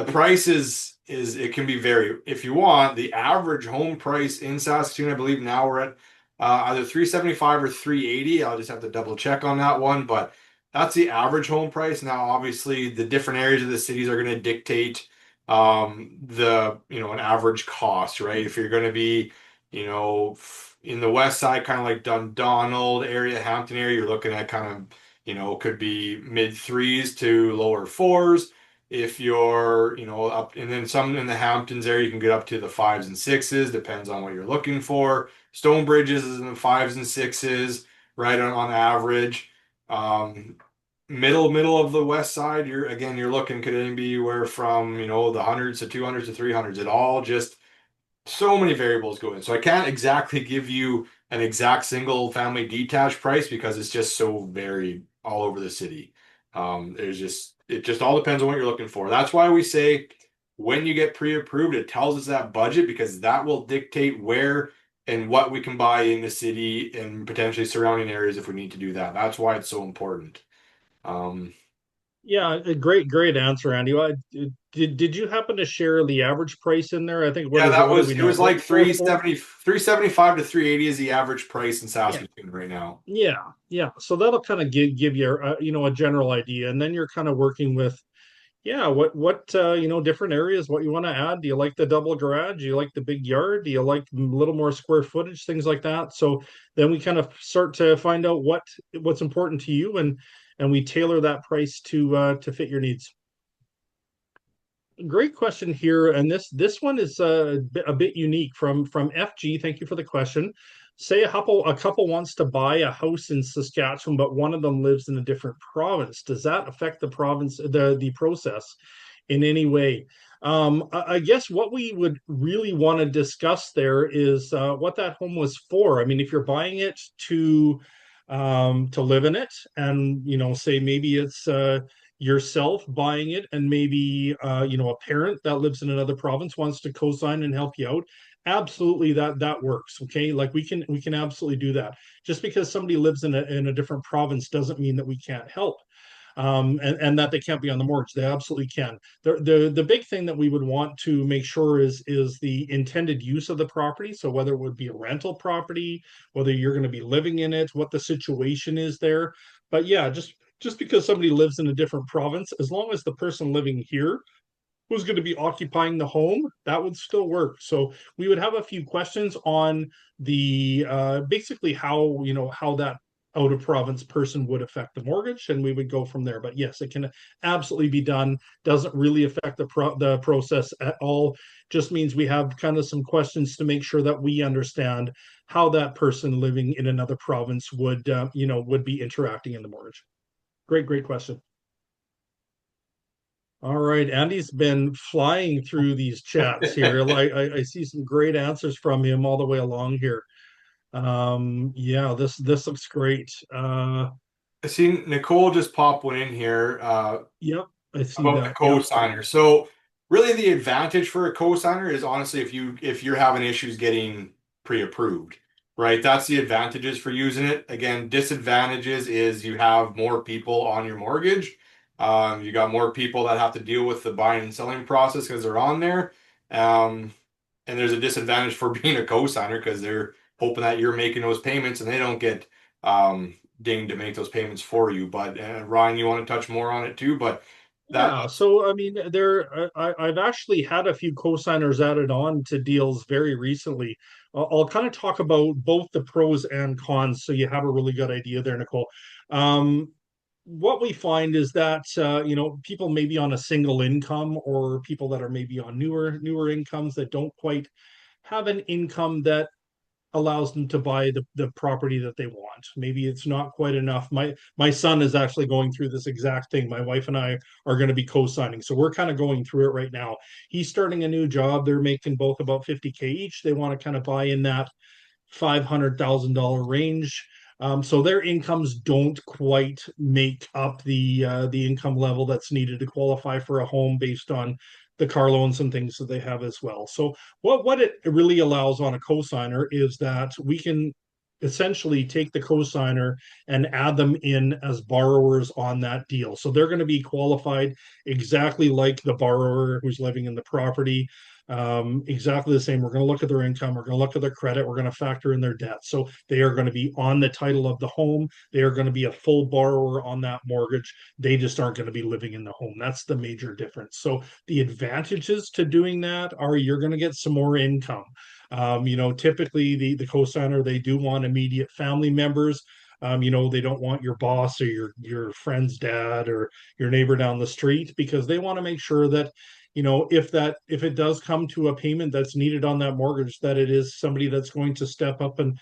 price is it can be vary. If you want the average home price in Saskatoon, I believe now we're at either 375 or 380. I'll just have to double check on that one, but that's the average home price. Now, obviously, the different areas of the cities are going to dictate an average cost, right? If you're going to be, in the west side, kind of like Dundonald area, Hampton area, you're looking at kind of, could be mid threes to lower fours. If you're, up, and then some in the Hamptons area, you can get up to the fives and sixes, depends on what you're looking for. Stonebridges is in the fives and sixes, right on average. Um, middle of the west side, you're looking could be anywhere from, the hundreds to 200s to 300s. It all just so many variables go in. So I can't exactly give you an exact single family detached price because it's just so varied all over the city. It just all depends on what you're looking for. That's why we say when you get pre-approved, it tells us that budget because that will dictate where and what we can buy in the city and potentially surrounding areas if we need to do that. That's why it's so important. Um, Yeah, a great answer, Andy. Did you happen to share the average price in there? I think what yeah, is it? What do we it know? was like Four four. 375 to 380 is the average price in Yeah, Saskatoon right now. yeah. So that'll kind of give you a general idea, and then you're kind of working with what different areas, what you want to add. Do you like the double garage? Do you like the big yard? Do you like a little more square footage? Things like that. So then we kind of start to find out what's important to you, and we tailor that price to fit your needs. Great question here, and this one is a bit unique from FG. Thank you for the question. Say a couple wants to buy a house in Saskatchewan, but one of them lives in a different province. Does that affect the process in any way? I guess what we would really want to discuss there is what that home was for. I mean, if you're buying it to live in it, and say maybe it's yourself buying it, and maybe a parent that lives in another province wants to co-sign and help you out, absolutely, that works. Okay, like we can absolutely do that. Just because somebody lives in a different province doesn't mean that we can't help, and that they can't be on the mortgage. They absolutely can. The big thing that we would want to make sure is the intended use of the property. So whether it would be a rental property, whether you're going to be living in it, what the situation is there. But yeah, just because somebody lives in a different province, as long as the person living here who's going to be occupying the home, that would still work. So we would have a few questions on the basically how that out of province person would affect the mortgage, and we would go from there. But yes, it can absolutely be done. Doesn't really affect the process at all. Just means we have kind of some questions to make sure that we understand how that person living in another province would be interacting in the mortgage. Great question. All right, Andy's been flying through these chats here. Like I see some great answers from him all the way along here. Yeah, this looks great. I see Nicole just pop one in here. Yep, I see About the that. Yep. cosigner. So really the advantage for a cosigner is honestly if you're having issues getting pre-approved, right? That's the advantages for using it. Again, disadvantages is you have more people on your mortgage. You got more people that have to deal with the buying and selling process because they're on there. Um, and there's a disadvantage for being a cosigner because they're hoping that you're making those payments and they don't get dinged to make those payments for you. But Ryan, you want to touch more on it too? But that Yeah, so I mean, I've actually had a few cosigners added on to deals very recently. I'll kind of talk about both the pros and cons, so you have a really good idea there, Nicole. What we find is that people may be on a single income, or people that are maybe on newer incomes that don't quite have an income that allows them to buy the property that they want. Maybe it's not quite enough. My son is actually going through this exact thing. My wife and I are going to be co-signing. So we're kind of going through it right now. He's starting a new job. They're making both about 50K each. They want to kind of buy in that $500,000 range. So their incomes don't quite make up the income level that's needed to qualify for a home based on the car loans and things that they have as well. So what it really allows on a cosigner is that we can essentially take the cosigner and add them in as borrowers on that deal. So they're going to be qualified exactly like the borrower who's living in the property. exactly the same. We're going to look at their income. We're going to look at their credit. We're going to factor in their debt. So they are going to be on the title of the home. They are going to be a full borrower on that mortgage. They just aren't going to be living in the home. That's the major difference. So the advantages to doing that are you're going to get some more income. Typically the cosigner, they do want immediate family members. They don't want your boss or your friend's dad or your neighbor down the street, because they want to make sure that if it does come to a payment that's needed on that mortgage, that it is somebody that's going to step up and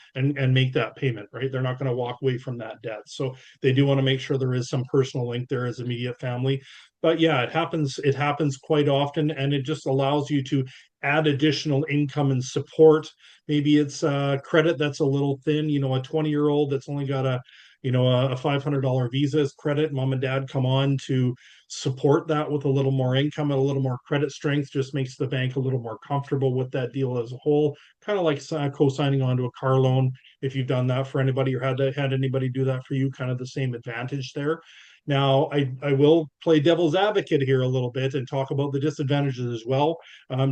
make that payment, right? They're not going to walk away from that debt. So they do want to make sure there is some personal link there as immediate family. But yeah, it happens quite often, and it just allows you to add additional income and support. Maybe it's credit that's a little thin, a 20-year-old that's only got a $500 visa as credit. Mom and dad come on to support that with a little more income and a little more credit strength, just makes the bank a little more comfortable with that deal as a whole. Kind of like co-signing onto a car loan. If you've done that for anybody or had anybody do that for you, kind of the same advantage there. Now, I will play devil's advocate here a little bit and talk about the disadvantages as well,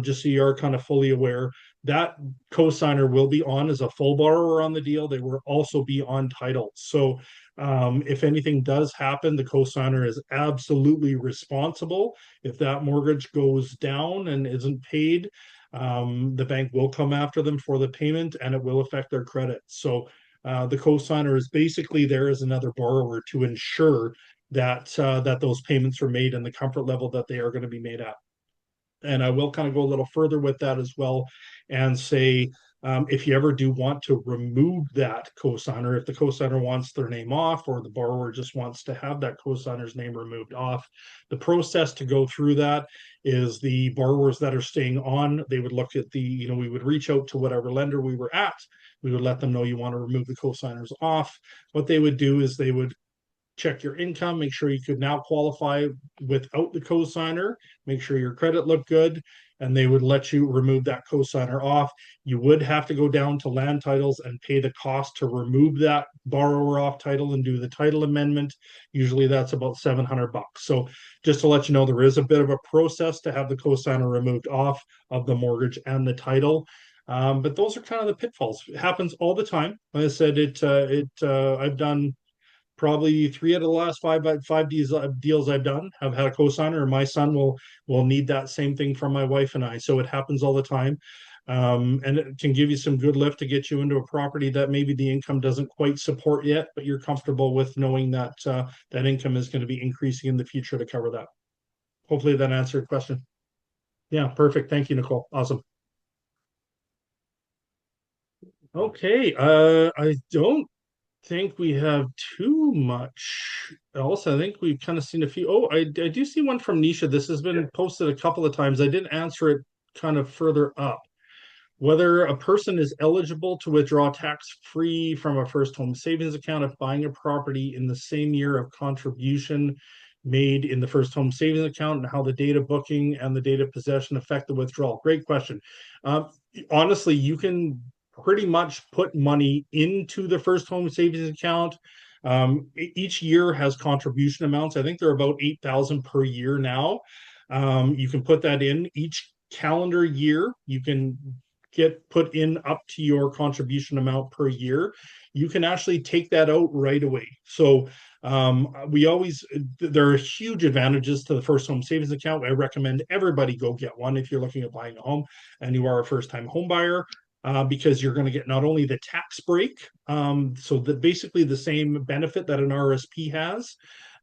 just so you are kind of fully aware. That co-signer will be on as a full borrower on the deal. They will also be on title. So if anything does happen, the cosigner is absolutely responsible. If that mortgage goes down and isn't paid, the bank will come after them for the payment, and it will affect their credit. So the cosigner is basically there as another borrower to ensure that those payments are made and the comfort level that they are going to be made at. And I will kind of go a little further with that as well and say, if you ever do want to remove that cosigner, if the cosigner wants their name off or the borrower just wants to have that cosigner's name removed off, the process to go through that is the borrowers that are staying on, they would look at we would reach out to whatever lender we were at. We would let them know you want to remove the cosigners off. What they would do is they would check your income, make sure you could now qualify without the cosigner, make sure your credit looked good, and they would let you remove that cosigner off. You would have to go down to land titles and pay the cost to remove that borrower off title and do the title amendment. Usually that's about $700. So just to let you know, there is a bit of a process to have the cosigner removed off of the mortgage and the title. But those are kind of the pitfalls. It happens all the time. Like I said, I've done probably three out of the last five deals I've done have had a cosigner, and my son will need that same thing from my wife and I. So it happens all the time. And it can give you some good lift to get you into a property that maybe the income doesn't quite support yet, but you're comfortable with knowing that that income is going to be increasing in the future to cover that. Hopefully that answered your question. Yeah, perfect. Thank you, Nicole. Awesome. Okay, I don't think we have too much else. I think we've kind of seen a few. Oh, I do see one from Nisha. This has been posted a couple of times. I didn't answer it kind of further up. Whether a person is eligible to withdraw tax-free from a first home savings account if buying a property in the same year of contribution made in the first home savings account, and how the date of booking and the date of possession affect the withdrawal. Great question. Um, Honestly, you can pretty much put money into the first home savings account. Each year has contribution amounts. I think they're about 8,000 per year now. You can put that in each calendar year. You can get put in up to your contribution amount per year. You can actually take that out right away. So there are huge advantages to the first home savings account. I recommend everybody go get one if you're looking at buying a home and you are a first time home buyer. Because you're going to get not only the tax break, so basically the same benefit that an RSP has.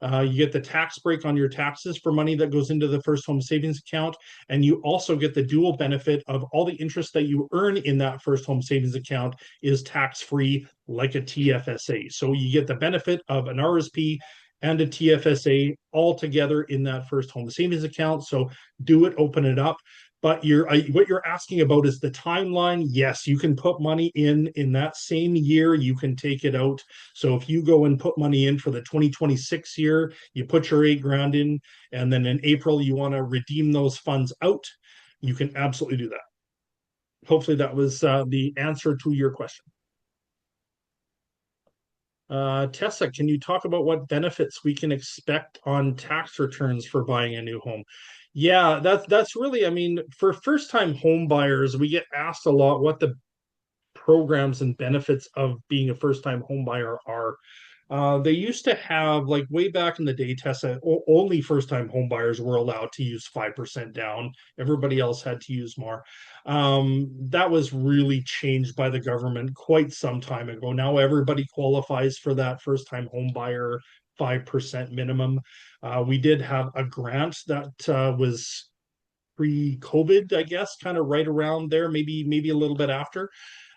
You get the tax break on your taxes for money that goes into the first home savings account, and you also get the dual benefit of all the interest that you earn in that first home savings account is tax free, like a TFSA. So you get the benefit of an RSP and a TFSA all together in that first home savings account. So do it, open it up. But what you're asking about is the timeline. Yes, you can put money in that same year. You can take it out. So if you go and put money in for the 2026 year, you put your 8 grand in, and then in April you want to redeem those funds out, you can absolutely do that. Hopefully that was the answer to your question. Tessa, can you talk about what benefits we can expect on tax returns for buying a new home? Yeah, that's really, I mean, for first-time home buyers, we get asked a lot what the programs and benefits of being a first-time home buyer are. They used to have, like way back in the day, Tessa, only first-time home buyers were allowed to use 5% down. Everybody else had to use more. That was really changed by the government quite some time ago. Now everybody qualifies for that first-time home buyer 5% minimum. We did have a grant that was pre-COVID, I guess, kind of right around there, maybe a little bit after,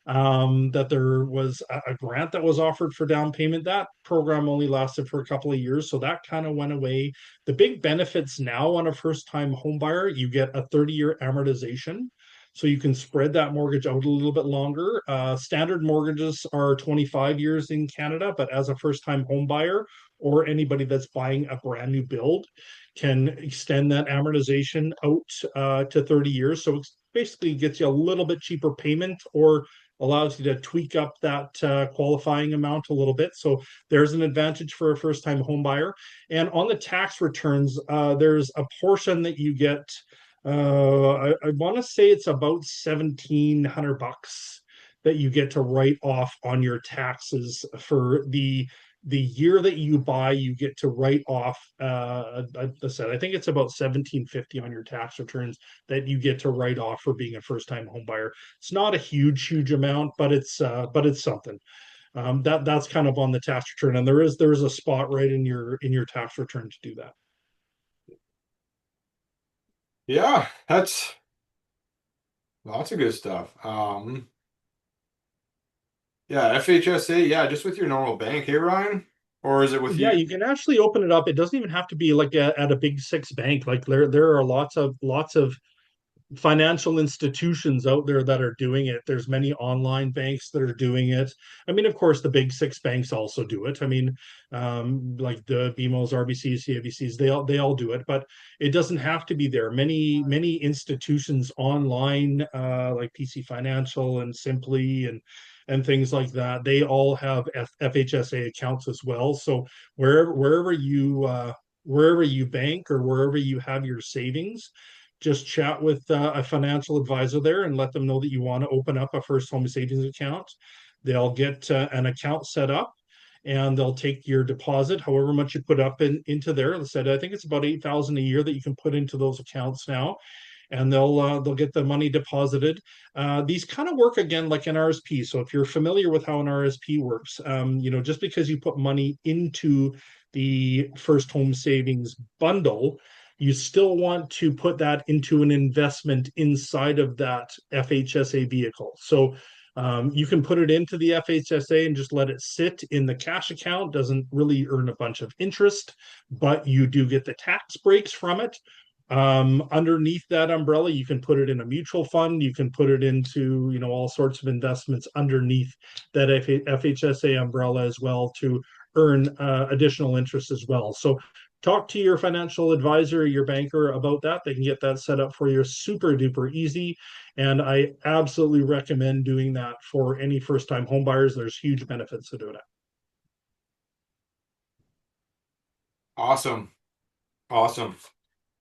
that there was a grant that was offered for down payment. That program only lasted for a couple of years, so that kind of went away. The big benefits now on a first-time home buyer, you get a 30-year amortization. So you can spread that mortgage out a little bit longer. Standard mortgages are 25 years in Canada, but as a first-time home buyer or anybody that's buying a brand new build can extend that amortization out to 30 years. So it basically gets you a little bit cheaper payment or allows you to tweak up that qualifying amount a little bit. So there's an advantage for a first time home buyer. And on the tax returns, there's a portion that you get. I want to say it's about $1,700 that you get to write off on your taxes for the year that you buy. You get to write off. I said I think it's about 1,750 on your tax returns that you get to write off for being a first time home buyer. It's not a huge amount, but it's something. That's kind of on the tax return, and there's a spot right in your tax return to do that. Yeah, that's lots of good stuff. Yeah, FHSA, yeah, just with your normal bank, hey Ryan? Or is it with Yeah, you? you can actually open it up. It doesn't even have to be like at a big six bank. Like there are lots of financial institutions out there that are doing it. There's many online banks that are doing it. I mean, of course, the big six banks also do it. I mean, like the BMOs, RBCs, CIBCs, they all do it, but it doesn't have to be there. Many institutions online, like PC Financial and Simply and things like that, they all have FHSA accounts as well. So wherever you bank or wherever you have your savings, just chat with a financial advisor there and let them know that you want to open up a first home savings account. They'll get an account set up and they'll take your deposit, however much you put up into there. They said I think it's about 8,000 a year that you can put into those accounts now, and they'll get the money deposited. These kind of work again like an RSP. So if you're familiar with how an RSP works, just because you put money into the first home savings bundle, you still want to put that into an investment inside of that FHSA vehicle. So you can put it into the FHSA and just let it sit in the cash account. Doesn't really earn a bunch of interest, but you do get the tax breaks from it. Underneath that umbrella, you can put it in a mutual fund. You can put it into, all sorts of investments underneath that FHSA umbrella as well to earn additional interest as well. So talk to your financial advisor, your banker about that. They can get that set up for you super duper easy. And I absolutely recommend doing that for any first time home buyers. There's huge benefits to doing it. Awesome. Awesome.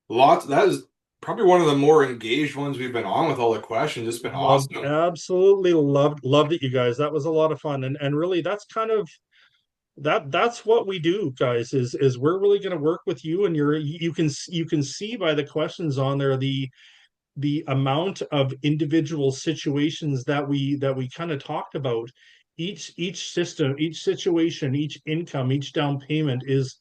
Lots. That is probably one of the more engaged ones we've been on with all the questions. It's been awesome. Absolutely loved it, you guys. That was a lot of fun. And really that's kind of that's what we do, guys, is we're really going to work with you, and you can see by the questions on there the amount of individual situations that we kind of talked about. Each system, each situation, each income, each down payment is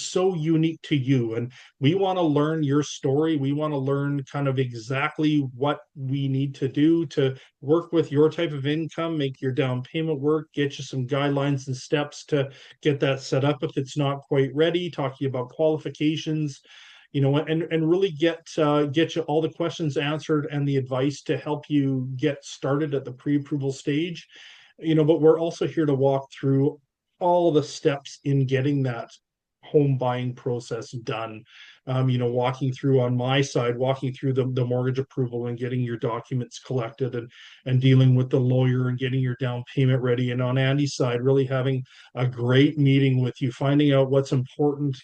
so unique to you, and we want to learn your story. We want to learn kind of exactly what we need to do to work with your type of income, make your down payment work, get you some guidelines and steps to get that set up if it's not quite ready, talking about qualifications, and really get you all the questions answered and the advice to help you get started at the pre-approval stage. But we're also here to walk through all the steps in getting that home buying process done. Walking through on my side, walking through the mortgage approval and getting your documents collected and dealing with the lawyer and getting your down payment ready. And on Andy's side, really having a great meeting with you, finding out what's important,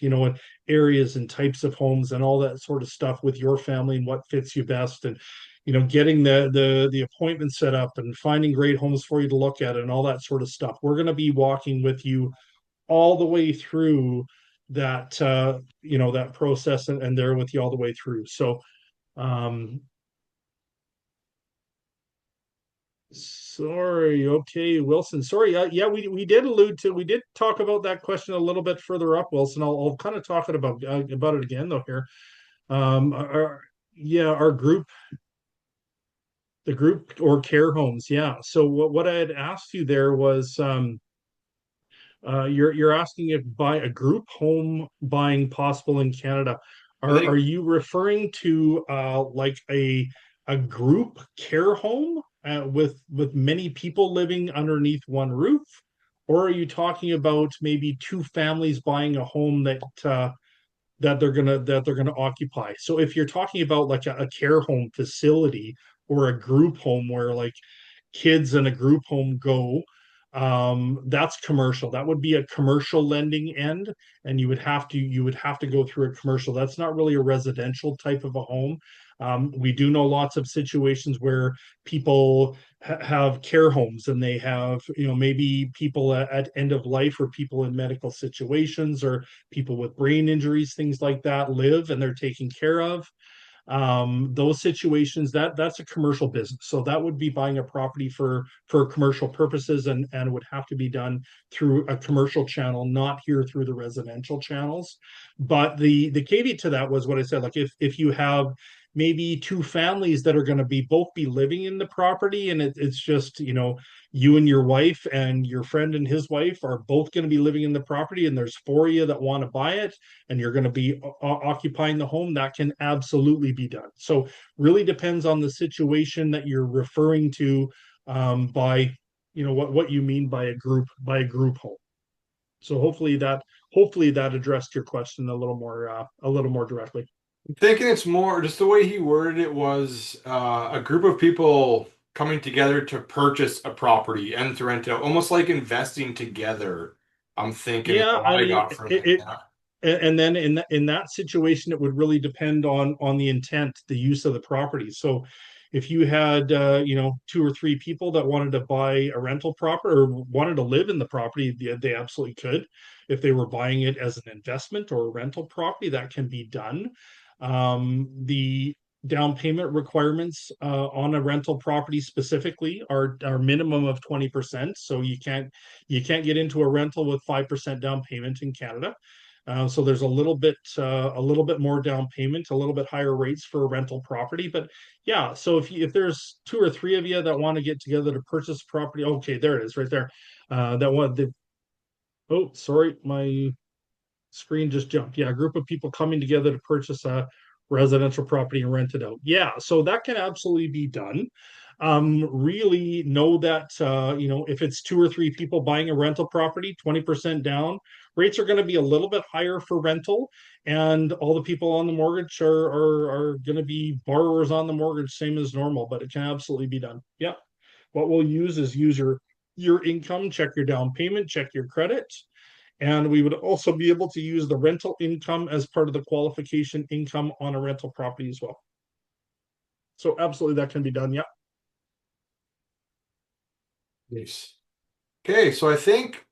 areas and types of homes and all that sort of stuff with your family and what fits you best. And getting the appointment set up and finding great homes for you to look at and all that sort of stuff. We're going to be walking with you all the way through that process, and there with you all the way through. So um sorry, okay, Wilson, sorry. Yeah, we did talk about that question a little bit further up, Wilson. I'll kind of talk about it again though here. Yeah, our group, the group or care homes. Yeah, so what I had asked you there was, you're asking if buy a group home buying possible in Canada. I Are think you referring to like a group care home with many people living underneath one roof, or are you talking about maybe two families buying a home that they're gonna occupy? So if you're talking about like a care home facility or a group home where like kids in a group home go, that's commercial. That would be a commercial lending end, and you would have to go through a commercial. That's not really a residential type of a home. We do know lots of situations where people have care homes, and they have, maybe people at end of life, or people in medical situations, or people with brain injuries, things like that, live and they're taken care of. Those situations, that's a commercial business, so that would be buying a property for commercial purposes, and would have to be done through a commercial channel, not here through the residential channels. But the caveat to that was what I said, like if you have maybe two families that are going to be both be living in the property, and it's just, you and your wife and your friend and his wife are both going to be living in the property, and there's four of you that want to buy it, and you're going to be occupying the home, that can absolutely be done. So really depends on the situation that you're referring to, by what you mean by a group home. So hopefully that addressed your question a little more directly. I'm thinking it's more just the way he worded it was a group of people coming together to purchase a property and to rent it out, almost like investing together. I'm thinking is Yeah, what I I mean, got from it. it, Yeah. and then in that situation, it would really depend on the intent, the use of the property. So if you had, two or three people that wanted to buy a rental property or wanted to live in the property, they absolutely could. If they were buying it as an investment or a rental property, that can be done. The down payment requirements on a rental property specifically are minimum of 20%. So you can't get into a rental with 5% down payment in Canada. So there's a little bit more down payment, a little bit higher rates for a rental property. But yeah, so if there's two or three of you that want to get together to purchase property, okay, there it is, right there. That one, oh, sorry, my screen just jumped. Yeah, a group of people coming together to purchase a residential property and rent it out. Yeah, so that can absolutely be done. Really know that, if it's two or three people buying a rental property, 20% down, rates are going to be a little bit higher for rental, and all the people on the mortgage are going to be borrowers on the mortgage, same as normal, but it can absolutely be done. Yeah. What we'll use your income, check your down payment, check your credit, and we would also be able to use the rental income as part of the qualification income on a rental property as well. So absolutely that can be done. Yeah. Nice. Okay, so I think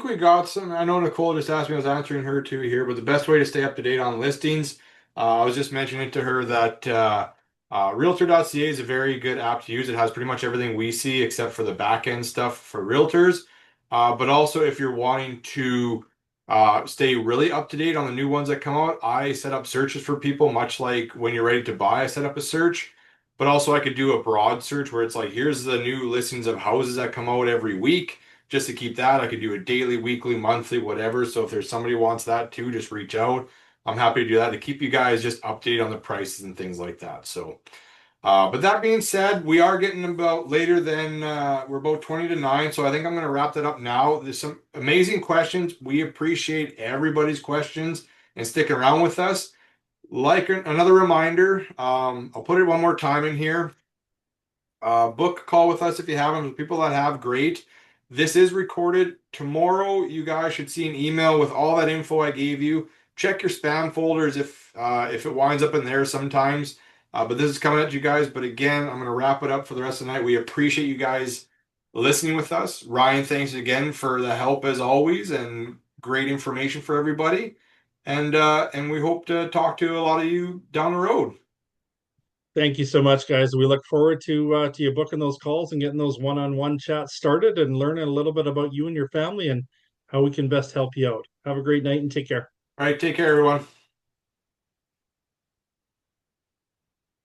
we got some. I know Nicole just asked me, I was answering her too here, but the best way to stay up to date on listings, I was just mentioning to her that Realtor.ca is a very good app to use. It has pretty much everything we see except for the back end stuff for realtors. But also, if you're wanting to stay really up to date on the new ones that come out, I set up searches for people, much like when you're ready to buy, I set up a search. But also, I could do a broad search where it's like, here's the new listings of houses that come out every week just to keep that. I could do a daily, weekly, monthly, whatever. So if there's somebody who wants that too, just reach out. I'm happy to do that to keep you guys just updated on the prices and things like that. So But that being said, we are getting about later than we're about 20 to 9. So I think I'm going to wrap that up now. There's some amazing questions. We appreciate everybody's questions and sticking around with us. Like another reminder, I'll put it one more time in here. Book a call with us if you have them. The people that have, great. This is recorded. Tomorrow, you guys should see an email with all that info I gave you. Check your spam folders if it winds up in there sometimes. But this is coming at you guys. But again, I'm going to wrap it up for the rest of the night. We appreciate you guys listening with us. Ryan, thanks again for the help as always and great information for everybody. And we hope to talk to a lot of you down the road. Thank you so much, guys. We look forward to you booking those calls and getting those one-on-one chats started and learning a little bit about you and your family and how we can best help you out. Have a great night and take care. All right, take care, everyone.